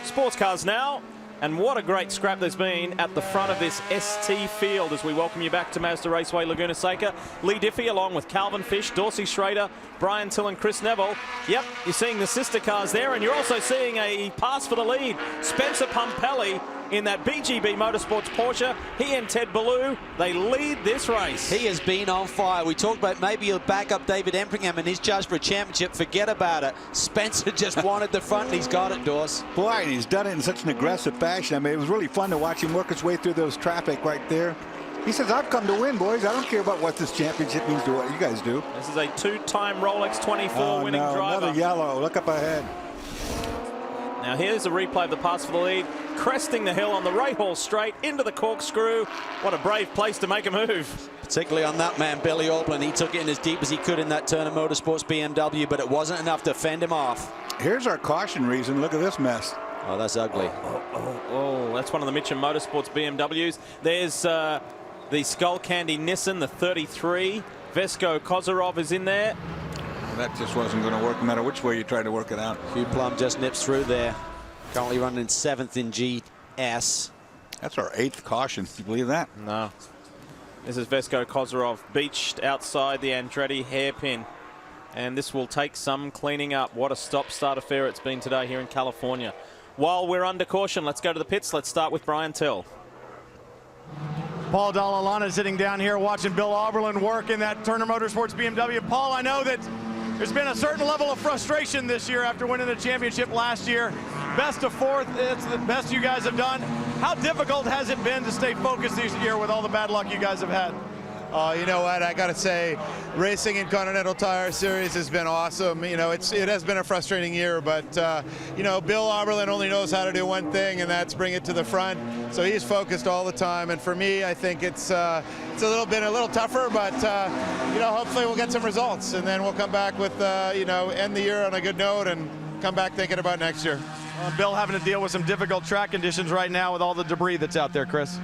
Sports cars now. And what a great scrap there's been at the front of this ST field as we welcome you back to Mazda Raceway, Laguna Seca. Lee Diffie along with Calvin Fish, Dorsey Schrader, Brian Till and Chris Neville. Yep, you're seeing the sister cars there, and you're also seeing a pass for the lead. Spencer Pumpelly in that BGB Motorsports Porsche. He and Ted Ballou, they lead this race.
He has been on fire. We talked about maybe he'll back up David Empringham in his charge for a championship. Forget about it. Spencer just wanted the front, and he's got it, Dors.
Boy, and he's done it in such an aggressive fashion. I mean, it was really fun to watch him work his way through those traffic right there. He says, I've come to win, boys. I don't care about what this championship means to what you guys do.
This is a two-time Rolex 24 winning driver.
Another yellow. Look up ahead.
Now here's a replay of the pass for the lead. Cresting the hill on the Rahal straight into the corkscrew. What a brave place to make a move.
Particularly on that man, Billy Aublin. He took it in as deep as he could in that Turner Motorsports BMW, but it wasn't enough to fend him off.
Here's our caution reason. Look at this mess.
Oh, that's ugly.
Oh, that's one of the Mitcham Motorsports BMWs. There's the Skull Candy Nissan, the 33. Vesko Kozarov is in there.
That just wasn't going to work no matter which way you tried to work it out.
Hugh Plum just nips through there. Currently running 7th in GS.
That's our 8th caution. Can you believe that?
No. This is Vesko Kozarov beached outside the Andretti hairpin. And this will take some cleaning up. What a stop-start affair it's been today here in California. While we're under caution, let's go to the pits. Let's start with Brian Till.
Paul Dallalana sitting down here watching Bill Auberlen work in that Turner Motorsports BMW. Paul, I know that there's been a certain level of frustration this year after winning the championship last year. Best of 4th, it's the best you guys have done. How difficult has it been to stay focused this year with all the bad luck you guys have had?
You know what, I got to say, racing in Continental Tire Series has been awesome. You know, it has been a frustrating year, but, you know, Bill Auberlen only knows how to do one thing, and that's bring it to the front. So he's focused all the time, and for me, I think it's a little tougher, but, you know, hopefully we'll get some results, and then we'll come back with, you know, end the year on a good note and come back thinking about next year.
Bill having to deal with some difficult track conditions right now with all the debris that's out there, Chris.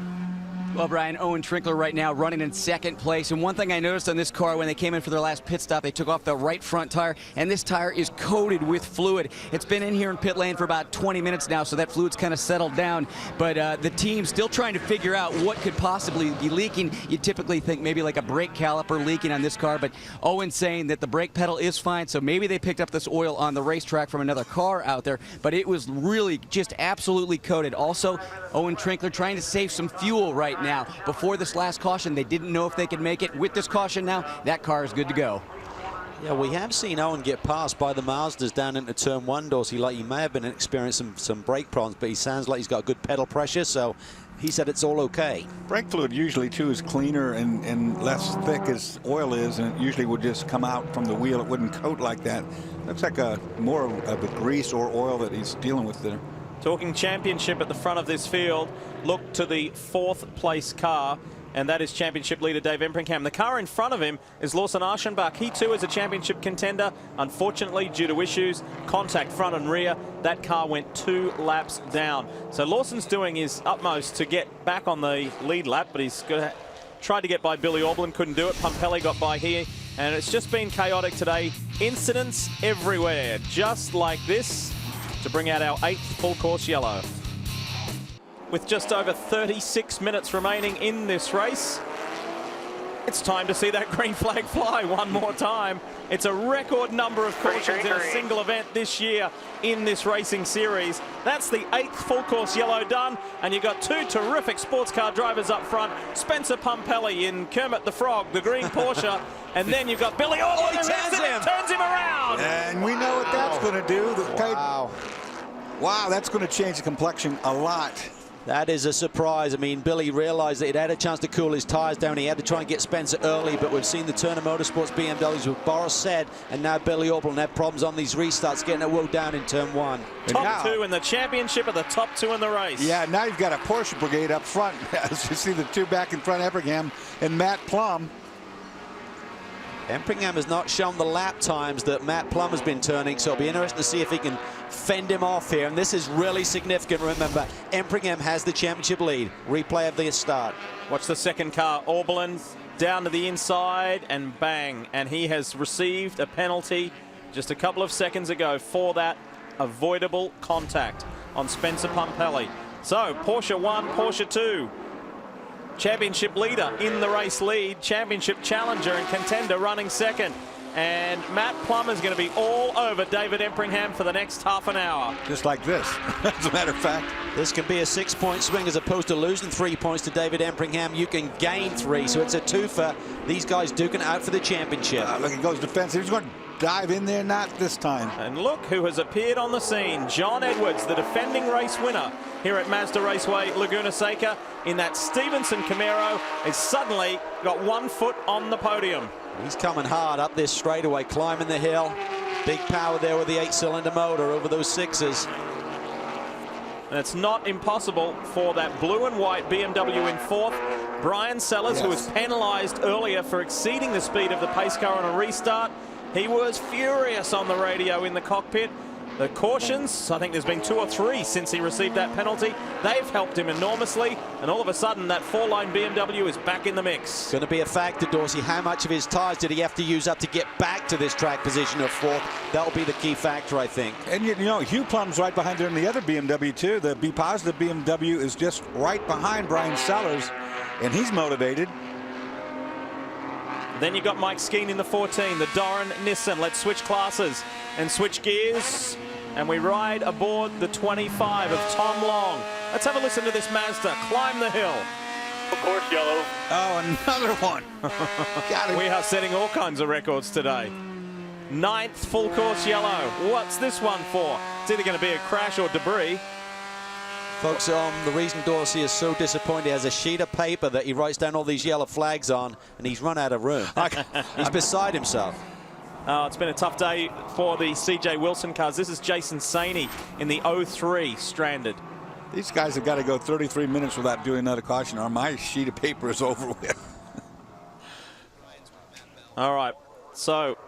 Well, Brian, Owen Trinkler right now running in 2nd place. And one thing I noticed on this car when they came in for their last pit stop, they took off the right front tire, and this tire is coated with fluid. It's been in here in pit lane for about 20 minutes now, so that fluid's kind of settled down. But the team's still trying to figure out what could possibly be leaking. You typically think maybe like a brake caliper leaking on this car, but Owen's saying that the brake pedal is fine, so maybe they picked up this oil on the racetrack from another car out there, but it was really just absolutely coated. Also, Owen Trinkler trying to save some fuel right now. Before this last caution, they didn't know if they could make it. With this caution now, that car is good to go.
Yeah, we have seen Owen get passed by the Mazdas down into turn 1, Dorsey. Like he may have been experiencing some brake problems, but he sounds like he's got good pedal pressure, so he said it's all okay.
Brake fluid usually, too, is cleaner and less thick as oil is, and it usually would just come out from the wheel. It wouldn't coat like that. Looks like more of a grease or oil that he's dealing with there.
Talking championship at the front of this field, look to the 4th place car, and that is championship leader Dave Empringham. The car in front of him is Lawson Aschenbach. He too is a championship contender. Unfortunately, due to issues, contact front and rear, that car went 2 laps down. So Lawson's doing his utmost to get back on the lead lap, but he's tried to get by Billy Auberlen, couldn't do it. Pumpelly got by here, and it's just been chaotic today. Incidents everywhere, just like this, to bring out our 8th full course yellow. With just over 36 minutes remaining in this race, it's time to see that green flag fly one more time. It's a record number of cautions in a single event this year in this racing series. That's the 8th full course yellow done, and you've got 2 terrific sports car drivers up front. Spencer Pumpelly in Kermit the Frog, the green Porsche, and then you've got Billy Auberlen, turns him around.
And we know what that's going to do. Wow, that's going to change the complexion a lot.
That is a surprise. I mean, Billy realized that he'd had a chance to cool his tires down. He had to try and get Spencer early, but we've seen the Turner Motorsports BMWs with Boris said, and now Billy Auberlen had problems on these restarts, getting it woe down in turn 1.
Top 2 in the championship are the top 2 in the race.
Yeah, now you've got a Porsche brigade up front. As you see the 2 back in front, Empringham and Matt Plum.
Empringham has not shown the lap times that Matt Plum has been turning, so it'll be interesting to see if he can fend him off here. And this is really significant. Remember, Empringham has the championship lead. Replay of the start.
Watch the second car. Auberlen down to the inside and bang. And he has received a penalty just a couple of seconds ago for that avoidable contact on Spencer Pumpelly. So Porsche 1, Porsche 2. Championship leader in the race lead, championship challenger and contender running second. And Matt Plum is going to be all over David Empringham for the next half an hour.
Just like this, as a matter of fact.
This can be a 6-point swing as opposed to losing 3 points to David Empringham. You can gain 3, so it's a 2 for these guys duking it out for the championship.
Look, he goes defensive. He's going dive in there? Not this time.
And look who has appeared on the scene. John Edwards, the defending race winner here at Mazda Raceway, Laguna Seca, in that Stevenson Camaro, has suddenly got 1 foot on the podium.
He's coming hard up this straightaway, climbing the hill. Big power there with the 8-cylinder motor over those 6s.
And it's not impossible for that blue and white BMW in 4th. Brian Sellers, who was penalised earlier for exceeding the speed of the pace car on a restart. He was furious on the radio in the cockpit. The cautions, I think there's been 2 or 3 since he received that penalty. They've helped him enormously. And all of a sudden, that 4-line BMW is back in the mix.
Going to be a factor, Dorsey. How much of his tyres did he have to use up to get back to this track position of 4th? That'll be the key factor, I think.
And you know, Hugh Plum's right behind there in the other BMW too. The B positive BMW is just right behind Brian Sellers, and he's motivated.
Then you got Mike Skeen in the 14, the Doran Nissan. Let's switch classes and switch gears. And we ride aboard the 25 of Tom Long. Let's have a listen to this Mazda climb the hill.
Of course, yellow.
Oh, another one.
We are setting all kinds of records today. 9th full course yellow. What's this one for? It's either going to be a crash or debris.
Folks, the reason Dorsey is so disappointed, he has a sheet of paper that he writes down all these yellow flags on, and he's run out of room. He's beside himself.
It's been a tough day for the CJ Wilson cars. This is Jason Saney in the 03 stranded.
These guys have got to go 33 minutes without doing another caution, or my sheet of paper is over with.
All right, so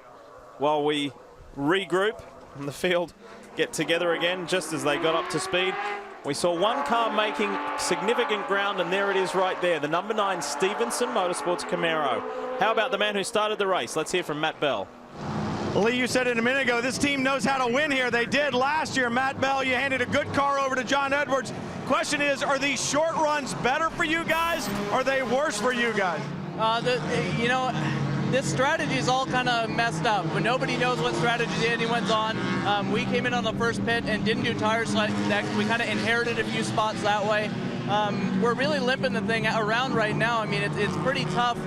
while we regroup and the field get together again, just as they got up to speed, we saw one car making significant ground, and there it is right there, the number 9 Stevenson Motorsports Camaro. How about the man who started the race? Let's hear from Matt Bell.
Lee, you said it a minute ago, this team knows how to win here. They did last year. Matt Bell, you handed a good car over to John Edwards. Question is, are these short runs better for you guys, or are they worse for you guys?
You know, this strategy is all kind of messed up, but nobody knows what strategy anyone's on. We came in on the first pit and didn't do tire select. We kind of inherited a few spots that way. We're really limping the thing around right now. I mean, it's pretty tough.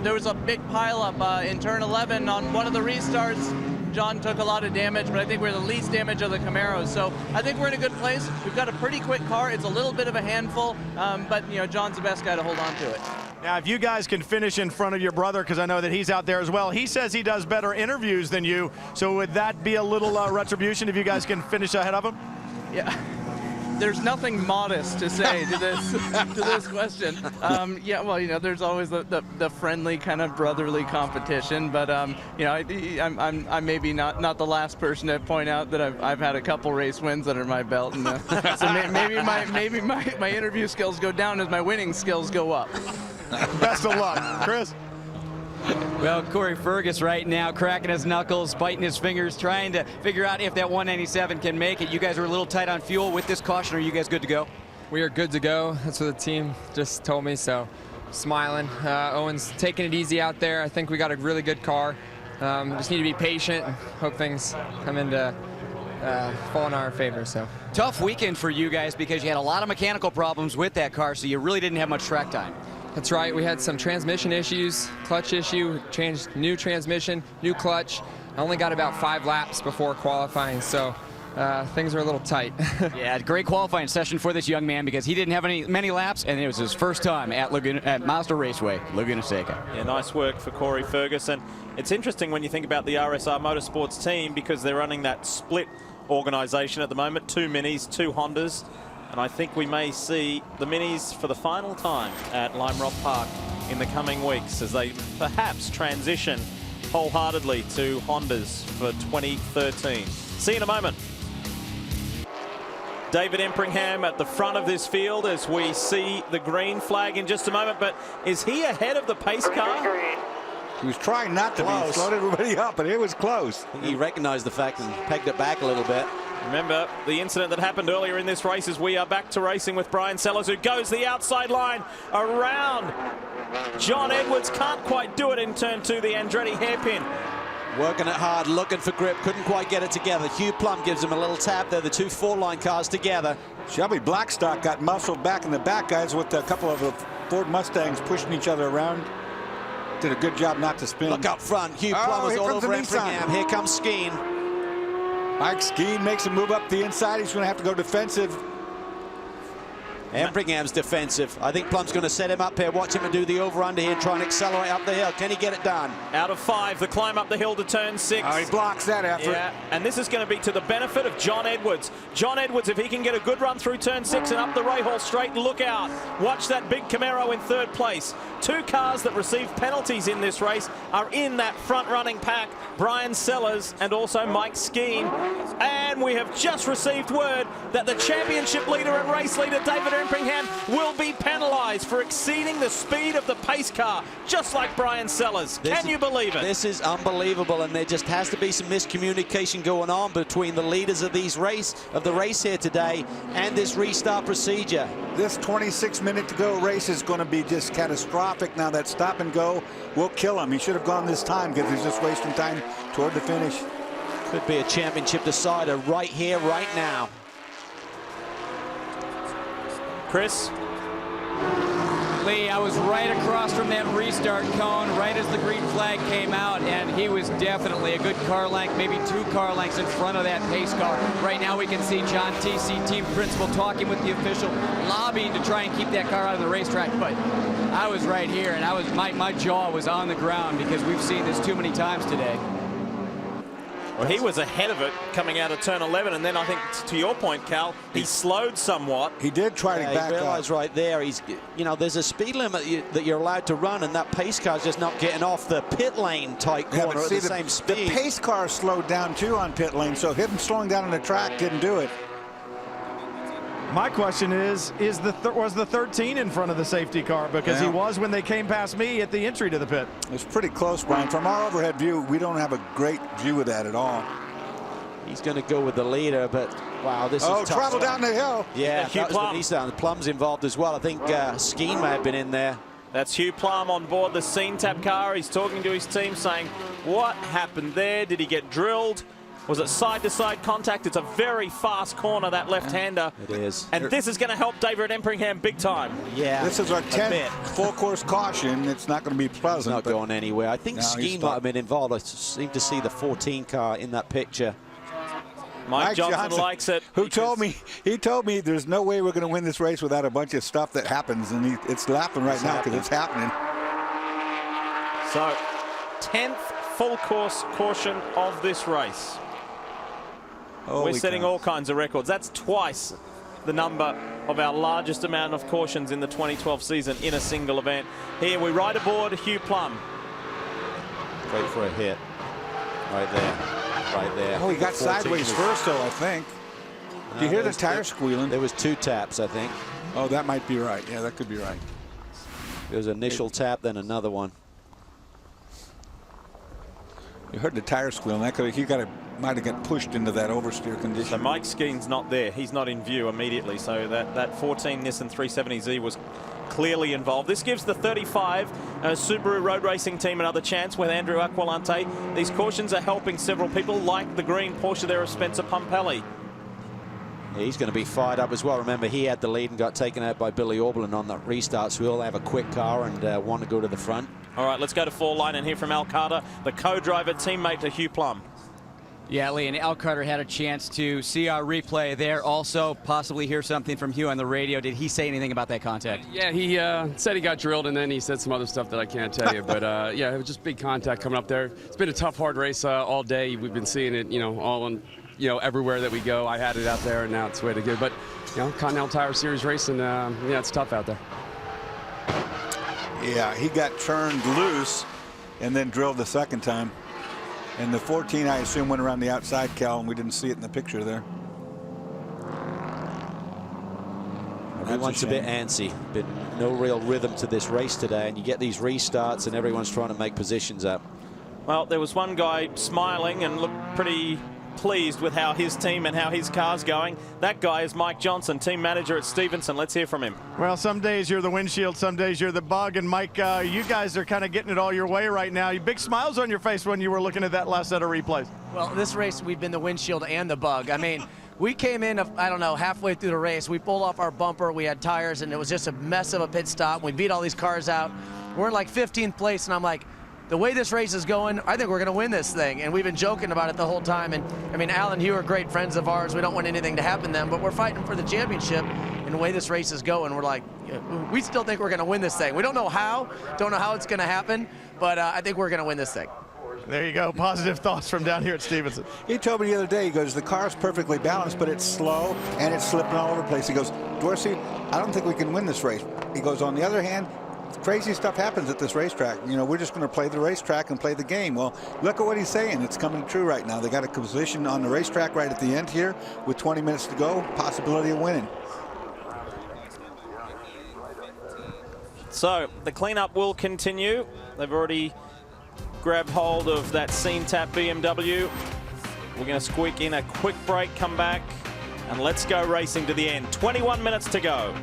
There was a big pileup in turn 11 on one of the restarts. John took a lot of damage, but I think we're the least damage of the Camaros. So I think we're in a good place. We've got a pretty quick car. It's a little bit of a handful, but you know, John's the best guy to hold on to it.
Now, if you guys can finish in front of your brother, because I know that he's out there as well, he says he does better interviews than you. So would that be a little retribution if you guys can finish ahead of him?
Yeah. There's nothing modest to say to this question. Yeah, well, you know, there's always the friendly kind of brotherly competition, but you know, I'm maybe not the last person to point out that I've had a couple race wins under my belt, and so maybe my interview skills go down as my winning skills go up.
Best of luck, Chris.
Well, Corey Fergus right now cracking his knuckles, biting his fingers, trying to figure out if that 197 can make it. You guys are a little tight on fuel with this caution. Are you guys good to go?
We are good to go. That's what the team just told me, so smiling. Owen's taking it easy out there. I think we got a really good car. Just need to be patient and hope things come into fall in our favor. So
tough weekend for you guys because you had a lot of mechanical problems with that car, so you really didn't have much track time.
That's right. We had some transmission issues, clutch issue, changed new transmission, new clutch. I only got about 5 laps before qualifying, so things are a little tight.
Yeah, great qualifying session for this young man because he didn't have many laps, and it was his first time at Mazda Raceway, Laguna Seca.
Yeah, nice work for Corey Ferguson. It's interesting when you think about the RSR Motorsports team because they're running that split organization at the moment, 2 Minis, 2 Hondas. And I think we may see the Minis for the final time at Lime Rock Park in the coming weeks as they perhaps transition wholeheartedly to Hondas for 2013. See you in a moment. David Empringham at the front of this field as we see the green flag in just a moment. But is he ahead of the pace car?
He was trying not to be, slowed everybody up, but it was close.
I think he recognized the fact and pegged it back a little bit.
Remember the incident that happened earlier in this race as we are back to racing with Brian Sellers, who goes the outside line around. John Edwards can't quite do it in turn 2, the Andretti hairpin.
Working it hard, looking for grip, couldn't quite get it together. Hugh Plum gives him a little tap there, the 2 4-line cars together.
Shelby Blackstock got muscled back in the back, guys, with a couple of the Ford Mustangs pushing each other around. Did a good job not to spin.
Look up front. Hugh Plum was all over Empringham. Here comes Skeen.
Mike Skeen makes a move up the inside. He's going to have to go defensive.
Empringham's defensive. I think Plum's going to set him up here. Watch him do the over-under here and try and accelerate up the hill. Can he get it done?
Out of 5, the climb up the hill to turn 6.
Oh, he blocks that effort.
Yeah, and this is going to be to the benefit of John Edwards. John Edwards, if he can get a good run through turn 6 and up the Rahal straight, look out. Watch that big Camaro in 3rd place. 2 cars that receive penalties in this race are in that front-running pack. Brian Sellers and also Mike Skeen. And we have just received word that the championship leader and race leader, David Empringham, will be penalised for exceeding the speed of the pace car, just like Brian Sellers. Can you believe it?
This is unbelievable, and there just has to be some miscommunication going on between the leaders of the race here today and this restart procedure.
This 26-minute to go race is going to be just catastrophic. Now that stop and go will kill him. He should have gone this time because he's just wasting time toward the finish.
Could be a championship decider right here, right now.
Chris?
Lee, I was right across from that restart cone right as the green flag came out, and he was definitely a good car length, maybe 2 car lengths in front of that pace car. Right now we can see John TC, team principal, talking with the official, lobbying to try and keep that car out of the racetrack, but I was right here, and my jaw was on the ground because we've seen this too many times today.
Well, he was ahead of it coming out of turn 11, and then I think, to your point, Cal, he slowed somewhat.
He did try to back up.
He realized right there, there's a speed limit that you're allowed to run, and that pace car's just not getting off the pit lane tight corner at the same speed.
The pace car slowed down too on pit lane, so him slowing down on the track didn't do it.
My question is was the 13 in front of the safety car? Because he was when they came past me at the entry to the pit.
It's pretty close, Brian. From our overhead view, we don't have a great view of that at all.
He's going to go with the leader, but wow, this is tough.
Travel down the hill.
Yeah, that was what he's done. Plum's involved as well. I think Skeen may have been in there.
That's Hugh Plum on board the Scene Tap car. He's talking to his team saying, what happened there? Did he get drilled? Was it side-to-side contact? It's a very fast corner, that left-hander.
It is.
And this is going to help David Empringham big time.
Yeah.
This is our 10th full-course caution. It's not going to be pleasant.
It's not going anywhere. I think Skeen might have been involved. I seem to see the 14 car in that picture.
Mike Johnson likes it.
He told me there's no way we're going to win this race without a bunch of stuff that happens, and it's laughing right now because it's happening.
So, 10th full-course caution of this race. We're setting all kinds of records. That's twice the number of our largest amount of cautions in the 2012 season in a single event. Here we ride aboard Hugh Plum.
Wait for a hit. Right there. Right there.
Oh, he got sideways first, though, I think. Do you hear the tire squealing?
There was 2 taps, I think.
Oh, that might be right. Yeah, that could be right.
There was an initial tap, then another one.
You heard the tire squealing. He might have got pushed into that oversteer condition.
So Mike Skeen's not there. He's not in view immediately. So that 14 Nissan 370Z was clearly involved. This gives the 35 Subaru Road Racing team another chance with Andrew Aquilante. These cautions are helping several people, like the green Porsche there of Spencer Pumpelly.
Yeah, he's going to be fired up as well. Remember, he had the lead and got taken out by Billy Orblin on that restart, so he'll have a quick car and want to go to the front.
All right, let's go to 4-line and hear from Al Carter, the co-driver, teammate to Hugh Plum.
Yeah, Lee, and Al Carter had a chance to see our replay there. Also, possibly hear something from Hugh on the radio. Did he say anything about that contact?
Yeah, he said he got drilled, and then he said some other stuff that I can't tell you. But yeah, it was just big contact coming up there. It's been a tough, hard race all day. We've been seeing it, all on, everywhere that we go. I had it out there, and now it's way too good. But Continental Tire Series racing, yeah, it's tough out there.
Yeah, he got turned loose and then drilled the second time. And the 14, I assume, went around the outside, Cal, and we didn't see it in the picture there.
Everyone's a bit antsy, but no real rhythm to this race today, and you get these restarts and everyone's trying to make positions up.
Well, there was one guy smiling and looked pretty pleased with how his team and how his car's going. That guy is Mike Johnson, team manager at Stevenson. Let's hear from him.
Well, some days you're the windshield, some days you're the bug. And Mike, you guys are kind of getting it all your way right now. You big smiles on your face when you were looking at that last set of replays.
Well, this race we've been the windshield and the bug. I mean, we came in, I don't know, halfway through the race. We pulled off our bumper. We had tires, and it was just a mess of a pit stop. We beat all these cars out. We're in like 15th place, and I'm like, the way this race is going, I think we're going to win this thing. And we've been joking about it the whole time. And I mean, Al and Hugh are great friends of ours. We don't want anything to happen to them, but we're fighting for the championship. And the way this race is going, we're like, we still think we're going to win this thing. We don't know how it's going to happen, but I think we're going to win this thing.
There you go. Positive thoughts from down here at Stevenson.
He told me the other day, he goes, the car's perfectly balanced, but it's slow and it's slipping all over the place. He goes, Dorsey, I don't think we can win this race. He goes, on the other hand, crazy stuff happens at this racetrack. You know, we're just going to play the racetrack and play the game. Well, look at what he's saying. It's coming true right now. They got a position on the racetrack right at the end here with 20 minutes to go, possibility of winning.
So the cleanup will continue. They've already grabbed hold of that scene tap BMW. We're going to squeak in a quick break, come back, and let's go racing to the end. 21 minutes to go.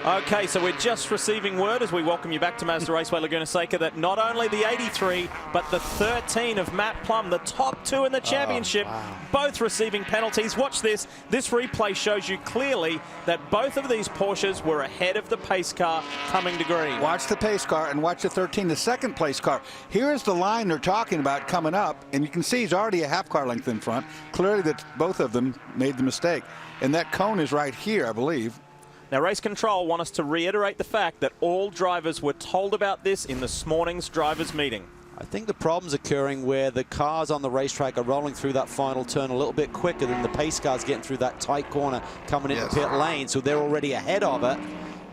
Okay, so we're just receiving word as we welcome you back to Mazda Raceway Laguna Seca that not only the 83, but the 13 of Matt Plum, the top two in the championship, both receiving penalties. Watch this. This replay shows you clearly that both of these Porsches were ahead of the pace car coming to green.
Watch the pace car and watch the 13, the second place car. Here's the line they're talking about coming up, and you can see he's already a half car length in front. Clearly that both of them made the mistake. And that cone is right here, I believe.
Now, Race Control want us to reiterate the fact that all drivers were told about this in this morning's drivers' meeting.
I think the problem's occurring where the cars on the racetrack are rolling through that final turn a little bit quicker than the pace cars getting through that tight corner coming into pit lane, so they're already ahead of it.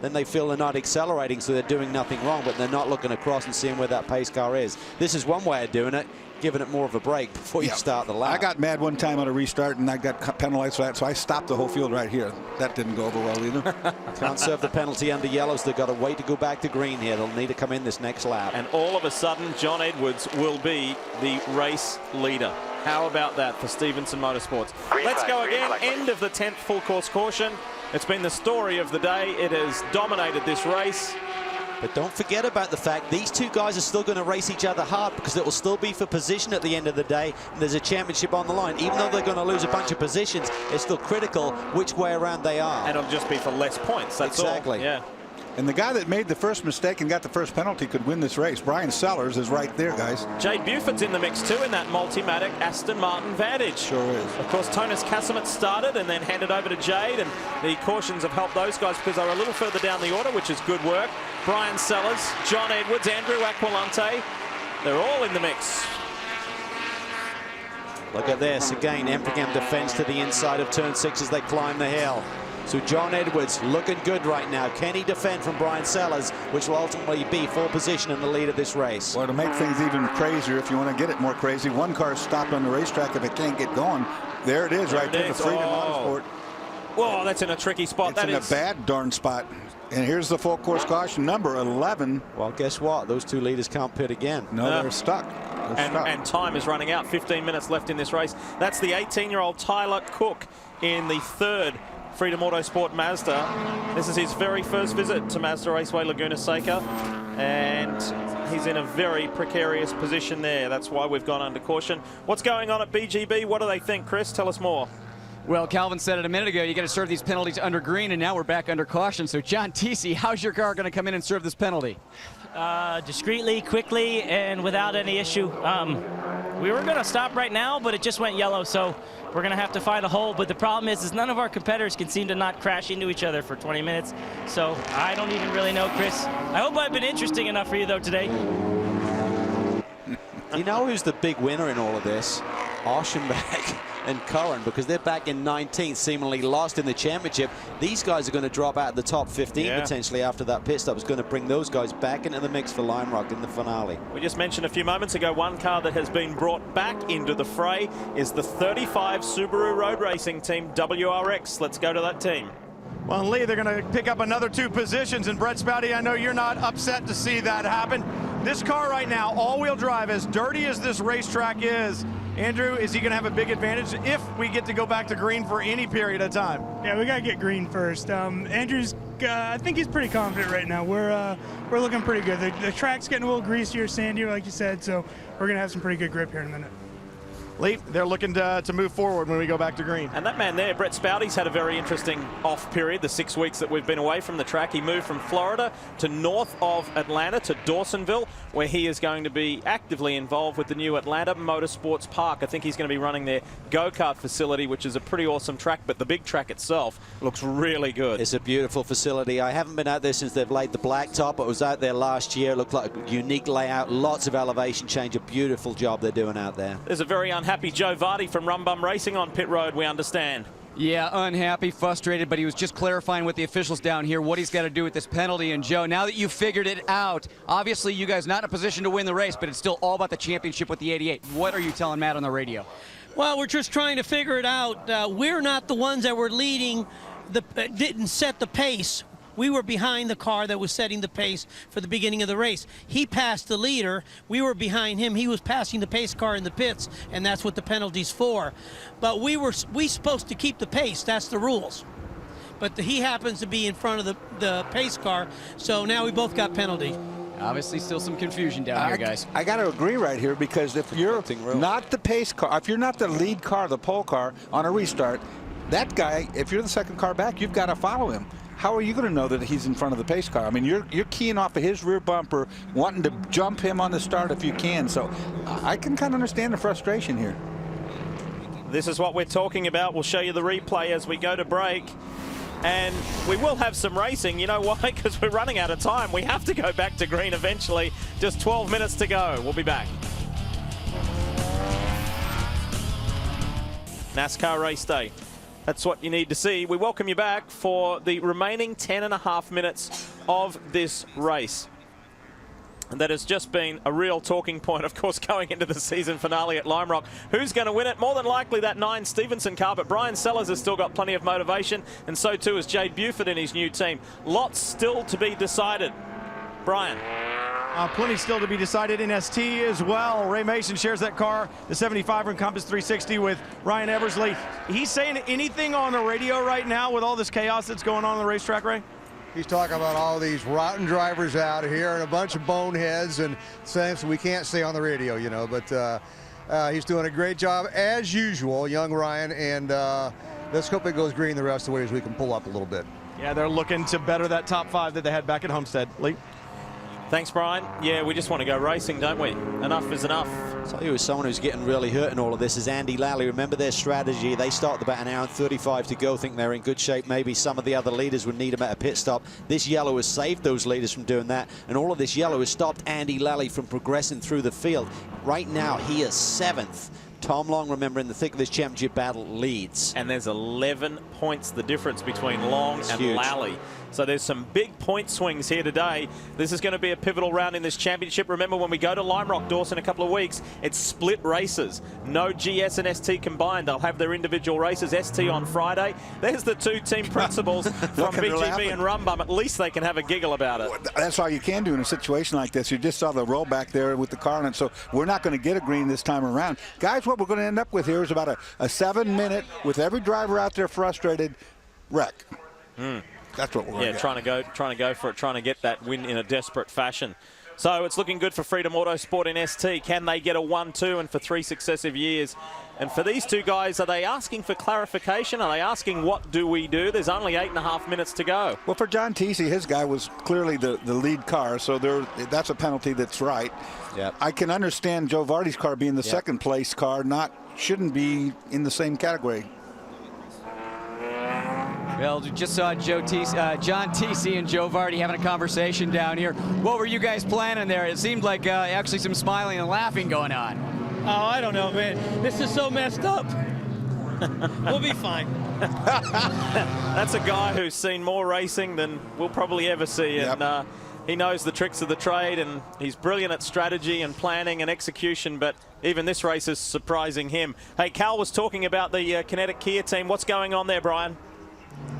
Then they feel they're not accelerating, so they're doing nothing wrong, but they're not looking across and seeing where that pace car is. This is one way of doing it, giving it more of a break before you start the lap.
I got mad one time on a restart, and I got penalized for that, so I stopped the whole field right here. That didn't go over well either.
Can't serve the penalty under yellows. They've got to wait to go back to green here. They'll need to come in this next lap.
And all of a sudden, John Edwards will be the race leader. How about that for Stevenson Motorsports? Let's go again. End of the 10th full course caution. It's been the story of the day. It has dominated this race.
But don't forget about the fact these two guys are still going to race each other hard, because it will still be for position at the end of the day, and there's a championship on the line. Even though they're going to lose a bunch of positions, it's still critical which way around they are.
And it'll just be for less points, that's
exactly.
all. Yeah.
And the guy that made the first mistake and got the first penalty could win this race. Brian Sellers is right there, guys.
Jade Buford's in the mix too in that Multimatic Aston Martin Vantage.
Sure is.
Of course, Tonis Casamet started and then handed over to Jade, and the cautions have helped those guys because they're a little further down the order, which is good work. Brian Sellers, John Edwards, Andrew Aquilante, they're all in the mix.
Look at this. Again, Empringham defense to the inside of turn 6 as they climb the hill. So John Edwards looking good right now. Can he defend from Brian Sellers, which will ultimately be full position in the lead of this race?
Well, to make things even crazier, if you want to get it more crazy, one car stopped on the racetrack if it can't get going. There it is, right there, the Freedom Motorsport.
Whoa, that's in a tricky spot.
It's in a bad darn spot. And here's the full course caution, number 11.
Well, guess what? Those two leaders can't pit again.
No, they're stuck.
And time is running out. 15 minutes left in this race. That's the 18-year-old Tyler Cook in the third Freedom Autosport Mazda. This is his very first visit to Mazda Raceway Laguna Seca, and he's in a very precarious position there. That's why we've gone under caution. What's going on at BGB? What do they think? Chris, tell us more.
Well, Calvin said it a minute ago, you got to serve these penalties under green, and now we're back under caution. So, John TC, how's your car going to come in and serve this penalty?
Discreetly, quickly, and without any issue. We were going to stop right now, but it just went yellow, so we're going to have to find a hole. But the problem is none of our competitors can seem to not crash into each other for 20 minutes. So I don't even really know, Chris. I hope I've been interesting enough for you, though, today.
You know who's the big winner in all of this? Oschenbeck and Curran, because they're back in 19th, seemingly lost in the championship. These guys are going to drop out of the top 15 potentially after that pit stop. Is going to bring those guys back into the mix for Lime Rock in the finale.
We just mentioned a few moments ago, one car that has been brought back into the fray is the 35 Subaru Road Racing Team WRX. Let's go to that team.
Well, Lee, they're going to pick up another 2 positions, and Brett Spouty, I know you're not upset to see that happen. This car right now, all-wheel drive, as dirty as this racetrack is, Andrew, is he going to have a big advantage if we get to go back to green for any period of time?
Yeah, we got to get green first. Andrew's, I think he's pretty confident right now. We're looking pretty good. The track's getting a little greasier, sandier, like you said, so we're going to have some pretty good grip here in a minute.
Lee, they're looking to move forward when we go back to green.
And that man there, Brett Spouty's had a very interesting off period, the 6 weeks that we've been away from the track. He moved from Florida to north of Atlanta to Dawsonville, where he is going to be actively involved with the new Atlanta Motorsports Park. I think he's going to be running their go-kart facility, which is a pretty awesome track, but the big track itself looks really good.
It's a beautiful facility. I haven't been out there since they've laid the blacktop. I was out there last year. It looked like a unique layout, lots of elevation change, a beautiful job they're doing out there.
There's a very unhappy Joe Vardy from Rum Bum Racing on pit road, we understand.
Yeah, unhappy, frustrated, but he was just clarifying with the officials down here what he's got to do with this penalty. And Joe, now that you've figured it out, obviously you guys not in a position to win the race, but it's still all about the championship with the 88. What are you telling Matt on the radio?
Well, we're just trying to figure it out. We're not the ones that were leading, didn't set the pace. We were behind the car that was setting the pace for the beginning of the race. He passed the leader. We were behind him. He was passing the pace car in the pits, and that's what the penalty's for. But we supposed to keep the pace. That's the rules. But he happens to be in front of the pace car, so now we both got penalty.
Obviously still some confusion down here, guys.
I got to agree right here, because if you're not the pace car, if you're not the lead car, the pole car on a restart, that guy, if you're the second car back, you've got to follow him. How are you going to know that he's in front of the pace car? I mean, you're keying off of his rear bumper, wanting to jump him on the start if you can. So I can kind of understand the frustration here.
This is what we're talking about. We'll show you the replay as we go to break. And we will have some racing. You know why? Because we're running out of time. We have to go back to green eventually. Just 12 minutes to go. We'll be back. NASCAR race day. That's what you need to see. We welcome you back for the remaining 10.5 minutes of this race. And that has just been a real talking point, of course, going into the season finale at Lime Rock. Who's going to win it? More than likely that 9 Stevenson car, but Brian Sellers has still got plenty of motivation, and so too has Jade Buford in his new team. Lots still to be decided. Brian.
Plenty still to be decided in ST as well. Ray Mason shares that car, the 75 from Compass 360 with Ryan Eversley. He's saying anything on the radio right now with all this chaos that's going on the racetrack, Ray?
He's talking about all these rotten drivers out here and a bunch of boneheads and things we can't say on the radio, you know, but he's doing a great job as usual, young Ryan, and let's hope it goes green the rest of the way as we can pull up a little bit.
Yeah, they're looking to better that top 5 that they had back at Homestead. Lee?
Thanks, Brian. Yeah, we just want to go racing, don't we? Enough is enough.
I'll tell you, as someone who's getting really hurt in all of this is Andy Lally. Remember their strategy. They start about an hour and 35 to go. Think they're in good shape. Maybe some of the other leaders would need them at a pit stop. This yellow has saved those leaders from doing that. And all of this yellow has stopped Andy Lally from progressing through the field. Right now, he is 7th. Tom Long, remember, in the thick of this championship battle, leads.
And there's 11 points, the difference between Long and
huge.
Lally. So there's some big point swings here today. This is going to be a pivotal round in this championship. Remember, when we go to Lime Rock, Dawson, in a couple of weeks, it's split races. No GS and ST combined. They'll have their individual races. ST on Friday. There's the 2 team principals from BGB and Rum Bum. At least they can have a giggle about it.
That's all you can do in a situation like this. You just saw the rollback there with the car on it, so we're not going to get a green this time around. Guys, what we're going to end up with here is about a 7-minute, with every driver out there frustrated, wreck. That's what we're going to get.
trying to go for it, trying to get that win in a desperate fashion. So it's looking good for Freedom Autosport in ST. Can they get a 1-2 and for 3 successive years? And for these 2 guys, are they asking for clarification? Are they asking what do we do? There's only 8.5 minutes to go.
Well, for John Teesey, his guy was clearly the lead car, so that's a penalty that's right.
Yep.
I can understand Joe Vardy's car being the second place car, shouldn't be in the same category.
Well, just saw John Teesey and Joe Vardy having a conversation down here. What were you guys planning there? It seemed like actually some smiling and laughing going on.
Oh, I don't know, man. This is so messed up. We'll be fine.
That's a guy who's seen more racing than we'll probably ever see.
Yep.
And he knows the tricks of the trade, and he's brilliant at strategy and planning and execution, but even this race is surprising him. Hey, Cal was talking about the Kinetic Kia team. What's going on there, Brian?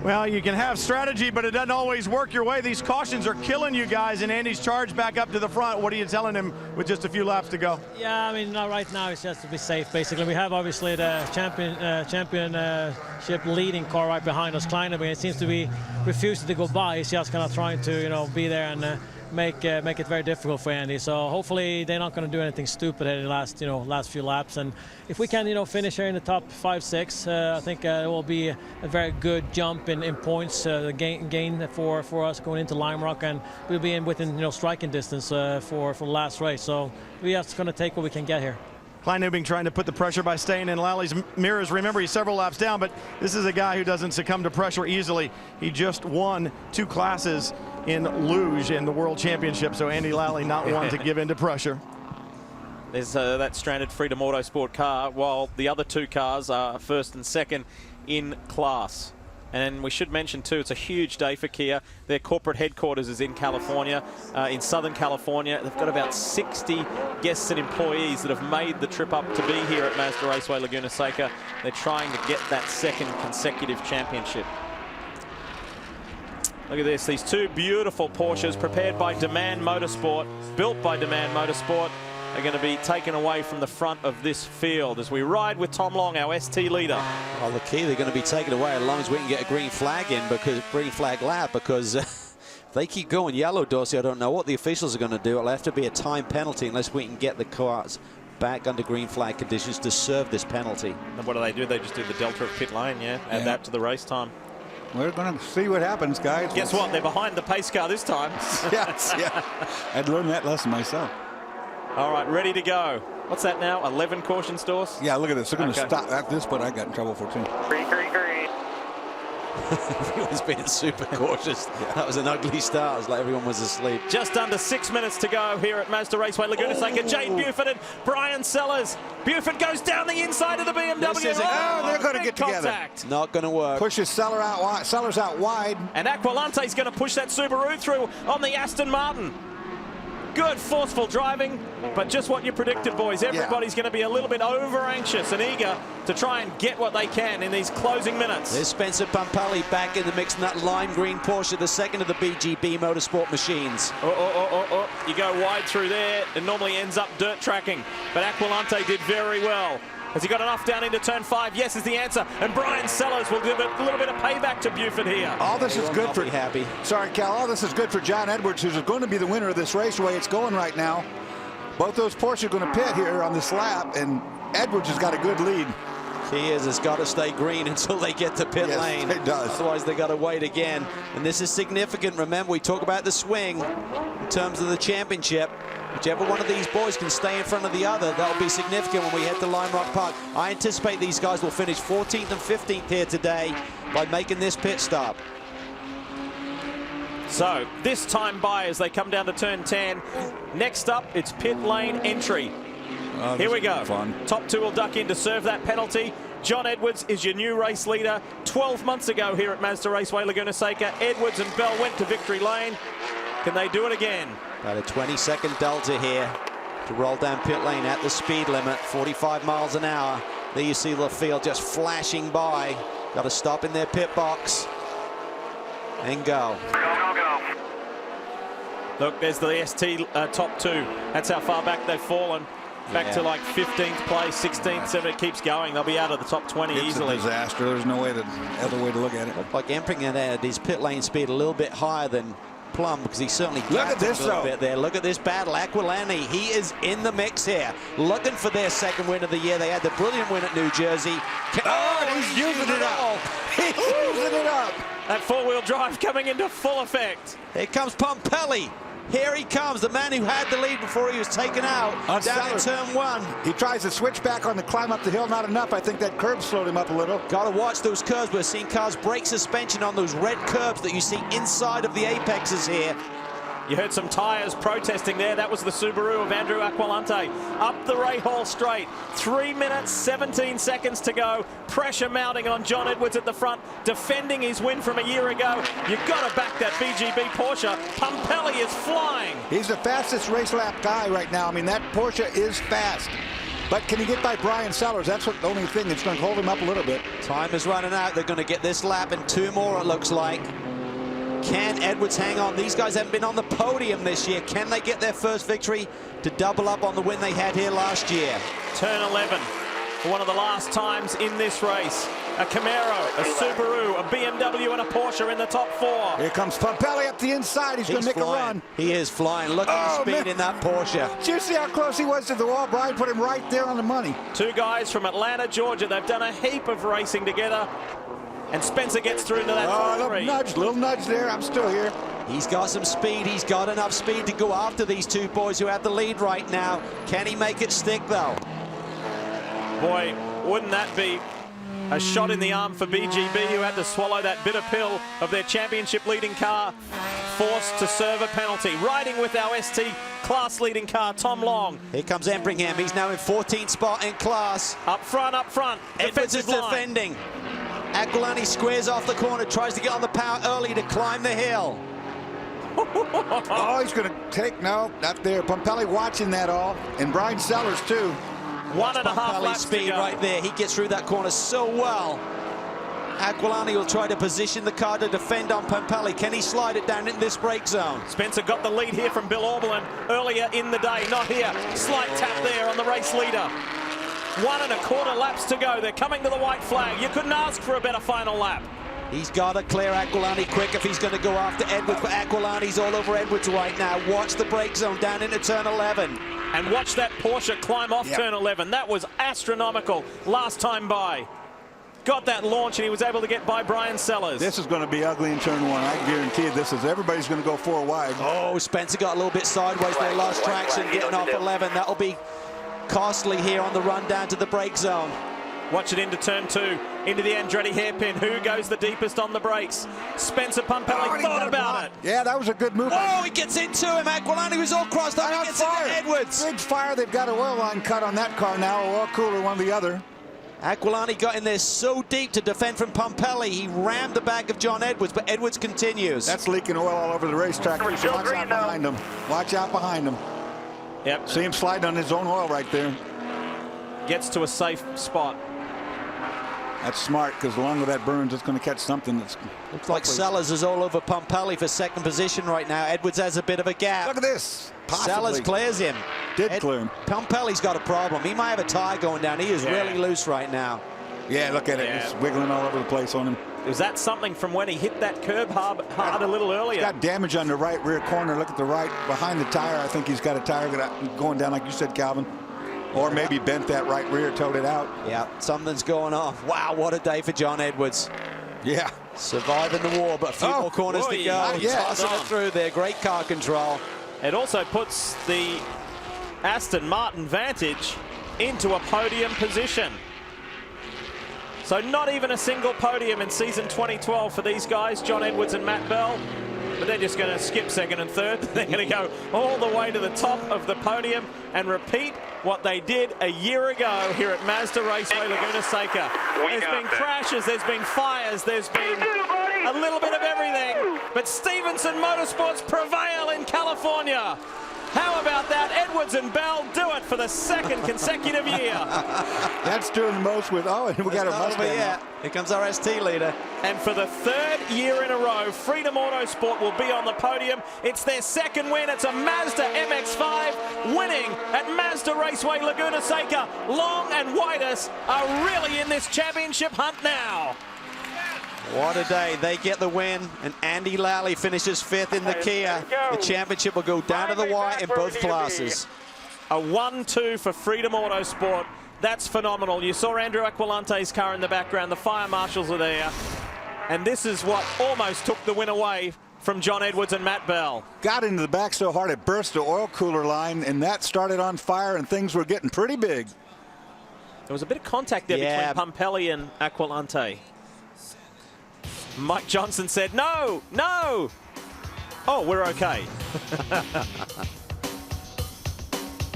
Well, you can have strategy, but it doesn't always work your way. These cautions are killing you guys, and Andy's charged back up to the front. What are you telling him with just a few laps to go?
Yeah, I mean, right now it's just to be safe, basically. We have obviously the championship leading car right behind us, Kleiner, but it seems to be refusing to go by. He's just kind of trying to, be there and make it very difficult for Andy. So hopefully they're not going to do anything stupid in the last few laps. And if we can finish here in the top 5-6, I think it will be a very good jump in points gain for us going into Lime Rock, and we'll be within striking distance for the last race. So we are just going to take what we can get here.
Klein Newbing trying to put the pressure by staying in Lally's mirrors. Remember, he's several laps down, but this is a guy who doesn't succumb to pressure easily. He just won 2 classes in luge in the World Championship, so Andy Lally not one to give in to pressure.
There's that stranded Freedom Autosport car, while the other 2 cars are first and second in class. And we should mention too, it's a huge day for Kia. Their corporate headquarters is in California, in Southern California. They've got about 60 guests and employees that have made the trip up to be here at Mazda Raceway Laguna Seca. They're trying to get that 2nd consecutive championship. Look at this, these 2 beautiful Porsches prepared by Demand Motorsport, built by Demand Motorsport, are going to be taken away from the front of this field as we ride with Tom Long, our ST leader.
Well, the key, they're going to be taken away as long as we can get a green flag in, because green flag lap, because if they keep going yellow, Dorsey, I don't know what the officials are going to do. It'll have to be a time penalty unless we can get the cars back under green flag conditions to serve this penalty.
And what do? They just do the delta of pit lane, add that to the race time.
We're going to see what happens, guys.
Guess what? They're behind the pace car this time.
Yes, yeah. I'd learned that lesson myself.
All right, ready to go. What's that now? 11 caution stores?
Yeah, look at this. They're going to stop at this, but I got in trouble for 2.
Green.
Everyone's been super cautious. That was an ugly start. It was like everyone was asleep.
Just under 6 minutes to go here at Mazda Raceway Laguna Seca. Jade Buford and Brian Sellers. Buford goes down the inside of the BMW.
They're going to get together.
Not going to work.
Pushes Sellers out wide.
And Aqualante's going to push that Subaru through on the Aston Martin. Good, forceful driving, but just what you predicted, boys. Everybody's going to be a little bit over-anxious and eager to try and get what they can in these closing minutes.
There's Spencer Pampelli back in the mix in that lime green Porsche, the 2nd of the BGB Motorsport machines.
You go wide through there. It normally ends up dirt tracking, but Aqualante did very well. Has he got enough down into turn 5? Yes is the answer. And Brian Sellers will give a little bit of payback to Buford here.
All this is good for
happy.
Sorry, Cal. All this is good for John Edwards, who's going to be the winner of this race. The way it's going right now. Both those Porsches are going to pit here on this lap, and Edwards has got a good lead.
He has got to stay green until they get to pit lane.
It does.
Otherwise, they got to wait again. And this is significant. Remember, we talk about the swing in terms of the championship. Whichever one of these boys can stay in front of the other, that'll be significant when we head to Lime Rock Park. I anticipate these guys will finish 14th and 15th here today by making this pit stop.
So this time by as they come down to turn 10. Next up, it's pit lane entry. Here we go.
Fun.
Top 2 will duck in to serve that penalty. John Edwards is your new race leader. 12 months ago here at Mazda Raceway Laguna Seca, Edwards and Bell went to victory lane. Can they do it again?
About a 20-second delta here to roll down pit lane at the speed limit, 45 miles an hour. There you see the field just flashing by. Got to stop in their pit box and go.
Go.
Look, there's the ST top 2. That's how far back they've fallen. Back to like 15th place, 16th, 17th. It keeps going. They'll be out of the top 20 easily.
It's a disaster. There's no other way to look at it.
Looked like Empring had his pit lane speed a little bit higher than Plum, because he certainly gapped a little bit there. Look at this battle. Aquilani, he is in the mix here, looking for their 2nd win of the year. They had the brilliant win at New Jersey.
He's using it up. He's using it up.
That 4-wheel drive coming into full effect.
Here comes Pampelli. Here he comes, the man who had the lead before he was taken out down in turn 1.
He tries to switch back on the climb up the hill. Not enough. I think that curb slowed him up a little.
Got to watch those curves. We're seeing cars break suspension on those red curbs that you see inside of the apexes here.
You heard some tyres protesting there. That was the Subaru of Andrew Aquilante. Up the Rahal straight. 3 minutes, 17 seconds to go. Pressure mounting on John Edwards at the front, defending his win from a year ago. You've got to back that BGB Porsche. Pampelli is flying.
He's the fastest race lap guy right now. I mean, that Porsche is fast. But can he get by Brian Sellers? That's the only thing that's going to hold him up a little bit.
Time is running out. They're going to get this lap and 2 more, it looks like. Can Edwards hang on? These guys haven't been on the podium this year. Can they get their first victory to double up on the win they had here last year?
Turn 11. for one of the last times in this race. A Camaro, a Subaru, a BMW, and a Porsche in the top 4.
Here comes Pumpelly up the inside. He's going to make a run.
He is flying. Look at the speed in that Porsche.
Did you see how close he was to the wall? Brian put him right there on the money.
Two guys from Atlanta, Georgia. They've done a heap of racing together. And Spencer gets through into that top 3.
Little nudge there. I'm still here.
He's got some speed. He's got enough speed to go after these two boys who have the lead right now. Can he make it stick, though?
Boy, wouldn't that be a shot in the arm for BGB, who had to swallow that bitter pill of their championship leading car, forced to serve a penalty. Riding with our ST class leading car, Tom Long.
Here comes Embringham. He's now in 14th spot in class.
Up front.
Edwards is defending. Aquilani squares off the corner, tries to get on the power early to climb the hill.
Oh, he's going to take, no, not there. Pumpelly watching that all, and Brian Sellers too.
1.5 laps
speed right there. He gets through that corner so well. Aquilani will try to position the car to defend on Pumpelly. Can he slide it down in this brake zone?
Spencer got the lead here from Bill Auberlen earlier in the day. Not here. Slight tap there on the race leader. 1.25 laps to go. They're coming to the white flag. You couldn't ask for a better final lap.
He's got to clear Aquilani quick if he's going to go after Edwards, but Aquilani's all over Edwards right now. Watch the brake zone down into turn 11.
And watch that Porsche climb off turn 11. That was astronomical last time by. Got that launch and he was able to get by Brian Sellers.
This is going to be ugly in turn 1. I guarantee this is, everybody's going to go 4 wide.
Oh, Spencer got a little bit sideways there, lost traction, getting off 11. That'll be costly here on the run down to the brake zone.
Watch it into turn 2, into the Andretti hairpin. Who goes the deepest on the brakes? Spencer Pumpelly thought about it.
Yeah, that was a good move.
Oh, he gets into him. Aquilani was all crossed up. He gets into Edwards.
Big fire. They've got an oil line cut on that car now. A oil cooler, one or the other.
Aquilani got in there so deep to defend from Pumpelly. He rammed the back of John Edwards, but Edwards continues.
That's leaking oil all over the racetrack. So watch out behind him. Watch out behind him.
Yep.
See him sliding on his own oil right there.
Gets to a safe spot.
That's smart, because along with that Burns, it's going to catch something that's...
Looks like Sellers is all over Pumpelly for second position right now. Edwards has a bit of a gap.
Look at this.
Sellers clears him.
Clear him.
Pumpelly's got a problem. He might have a tire going down. He is really loose right now.
Yeah, look at it. It's wiggling all over the place on him.
Was that something from when he hit that curb hard a little earlier?
He's got damage on the right rear corner. Look at the right behind the tire. I think he's got a tire going down, like you said, Calvin. Or maybe bent that right rear, towed it out.
Yeah, something's going on. Wow, what a day for John Edwards.
Yeah.
Surviving the war, but a few more corners to go. Tossing it through there. Great car control.
It also puts the Aston Martin Vantage into a podium position. So not even a single podium in season 2012 for these guys, John Edwards and Matt Bell. But they're just going to skip second and third. They're going to go all the way to the top of the podium and repeat what they did a year ago here at Mazda Raceway, Laguna Seca. There's been crashes, there's been fires, there's been a little bit of everything. But Stevenson Motorsports prevail in California. How about that? Edwards and Bell do it for the second consecutive year.
That's doing the most with, and we got a Mustang.
Yeah, here comes our ST leader.
And for the third year in a row, Freedom Autosport will be on the podium. It's their second win. It's a Mazda MX-5 winning at Mazda Raceway, Laguna Seca. Long and Whitus are really in this championship hunt now.
What a day. They get the win, and Andy Lally finishes 5th in the Kia. The championship will go down to the wire in both classes.
A 1-2 for Freedom Autosport. That's phenomenal. You saw Andrew Aqualante's car in the background. The fire marshals are there. And this is what almost took the win away from John Edwards and Matt Bell.
Got into the back so hard it burst the oil cooler line, and that started on fire, and things were getting pretty big.
There was a bit of contact there between Pumpelly and Aquilante. Mike Johnson said, no, no. Oh, we're okay.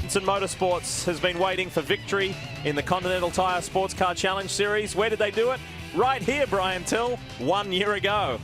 Motorsports has been waiting for victory in the Continental Tire Sports Car Challenge Series. Where did they do it? Right here, Brian Till, 1 year ago.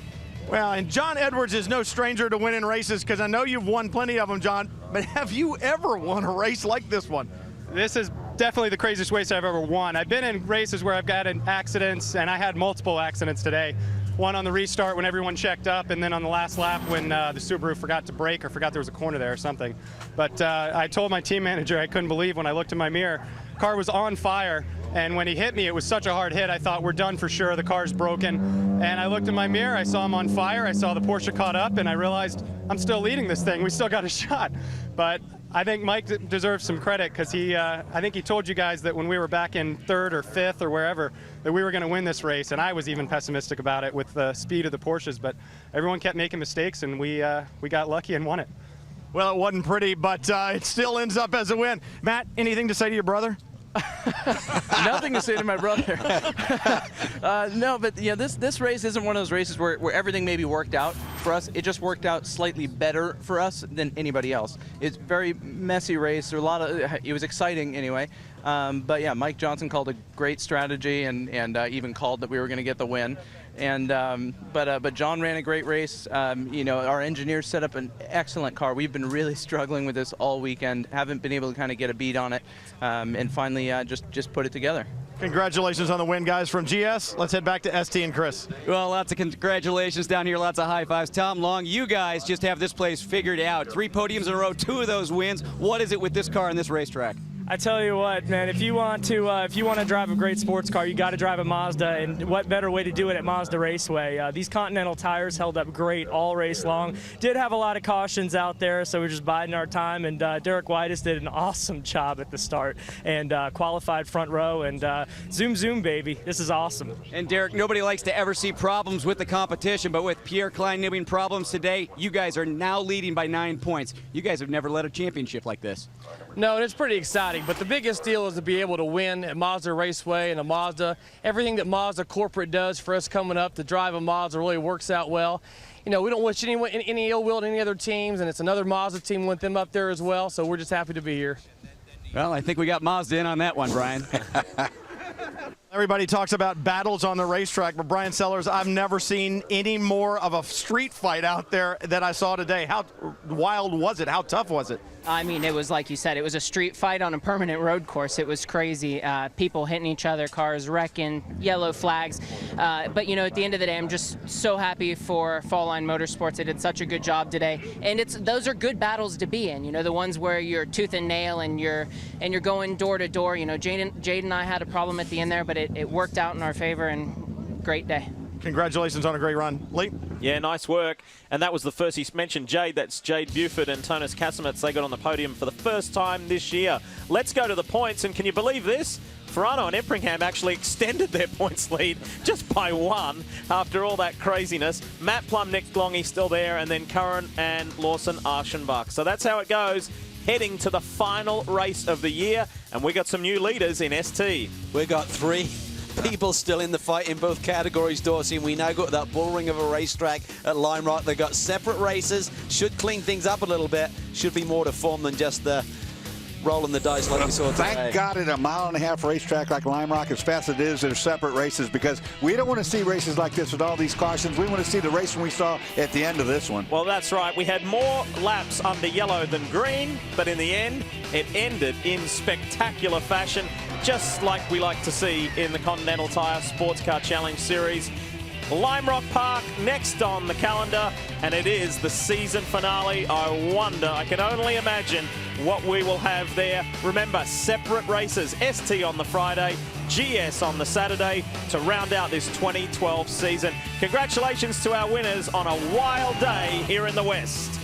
Well, and John Edwards is no stranger to winning races, because I know you've won plenty of them, John, but have you ever won a race like this one?
This is definitely the craziest race I've ever won. I've been in races where I've gotten accidents, and I had multiple accidents today. One on the restart when everyone checked up, and then on the last lap when the Subaru forgot to brake or forgot there was a corner there or something. But I told my team manager I couldn't believe when I looked in my mirror. Car was on fire, And when he hit me, it was such a hard hit, I thought we're done for sure, the car's broken. And I looked in my mirror, I saw him on fire, I saw the Porsche caught up, and I realized I'm still leading this thing. We still got a shot. But I think Mike deserves some credit because I think he told you guys that when we were back in 3rd or 5th or wherever, that we were going to win this race. And I was even pessimistic about it with the speed of the Porsches. But everyone kept making mistakes, and we got lucky and won it.
Well, it wasn't pretty, but it still ends up as a win. Matt, anything to say to your brother?
Nothing to say to my brother. No, but you know, this race isn't one of those races where everything maybe worked out for us. It just worked out slightly better for us than anybody else. It's a very messy race. There were a lot of, it was exciting anyway. But yeah, Mike Johnson called a great strategy and even called that we were going to get the win. And but John ran a great race. You know, our engineers set up an excellent car. We've been really struggling with this all weekend. Haven't been able to kind of get a beat on it, and finally just put it together.
Congratulations on the win, guys. From GS, let's head back to ST and Chris.
Well, lots of congratulations down here, lots of high fives. Tom Long, you guys just have this place figured out. 3 podiums in a row, 2 of those wins. What is it with this car and this racetrack?
I tell you what, man, if you want to drive a great sports car, you got to drive a Mazda, and what better way to do it at Mazda Raceway? These Continental tires held up great all race long. Did have a lot of cautions out there, so we're just biding our time, and Derek Whitus did an awesome job at the start, and qualified front row, and zoom, zoom, baby. This is awesome.
And Derek, nobody likes to ever see problems with the competition, but with Pierre Klein-Nibbing problems today, you guys are now leading by 9 points. You guys have never led a championship like this.
No, and it's pretty exciting, but the biggest deal is to be able to win at Mazda Raceway and a Mazda. Everything that Mazda corporate does for us coming up to drive a Mazda really works out well. You know, we don't wish any ill will to any other teams, and it's another Mazda team. We want them up there as well, so we're just happy to be here.
Well, I think we got Mazda in on that one, Brian.
Everybody talks about battles on the racetrack, but Brian Sellers, I've never seen any more of a street fight out there than I saw today. How wild was it? How tough was it?
I mean, it was like you said, it was a street fight on a permanent road course. It was crazy. People hitting each other, cars wrecking, yellow flags. But, you know, at the end of the day, I'm just so happy for Fall Line Motorsports. They did such a good job today. And those are good battles to be in, you know, the ones where you're tooth and nail and you're going door to door. You know, Jade and I had a problem at the end there, but it worked out in our favor, and great day.
Congratulations on a great run. Lee?
Yeah, nice work. And that was the first he mentioned, Jade. That's Jade Buford and Tonis Kasimets. They got on the podium for the first time this year. Let's go to the points. And can you believe this? Ferrano and Epringham actually extended their points lead just by 1 after all that craziness. Matt Plum, Nick Longy still there, and then Curran and Lawson Aschenbach. So that's how it goes, heading to the final race of the year. And we got some new leaders in ST.
We got 3 people still in the fight in both categories, Dorsey, and we now got that bull ring of a racetrack at Lime Rock. They've got separate races, should clean things up a little bit, should be more to fun than just the rolling the dice like we saw today.
Thank God at a 1.5 mile racetrack like Lime Rock, as fast as it is, they're separate races, because we don't want to see races like this with all these cautions. We want to see the racing we saw at the end of this one.
Well, that's right. We had more laps under yellow than green, but in the end, it ended in spectacular fashion, just like we like to see in the Continental Tire Sports Car Challenge Series. Lime Rock Park next on the calendar, and it is the season finale. I wonder, I can only imagine what we will have there. Remember, separate races, ST on the Friday, GS on the Saturday, to round out this 2012 season. Congratulations to our winners on a wild day here in the West.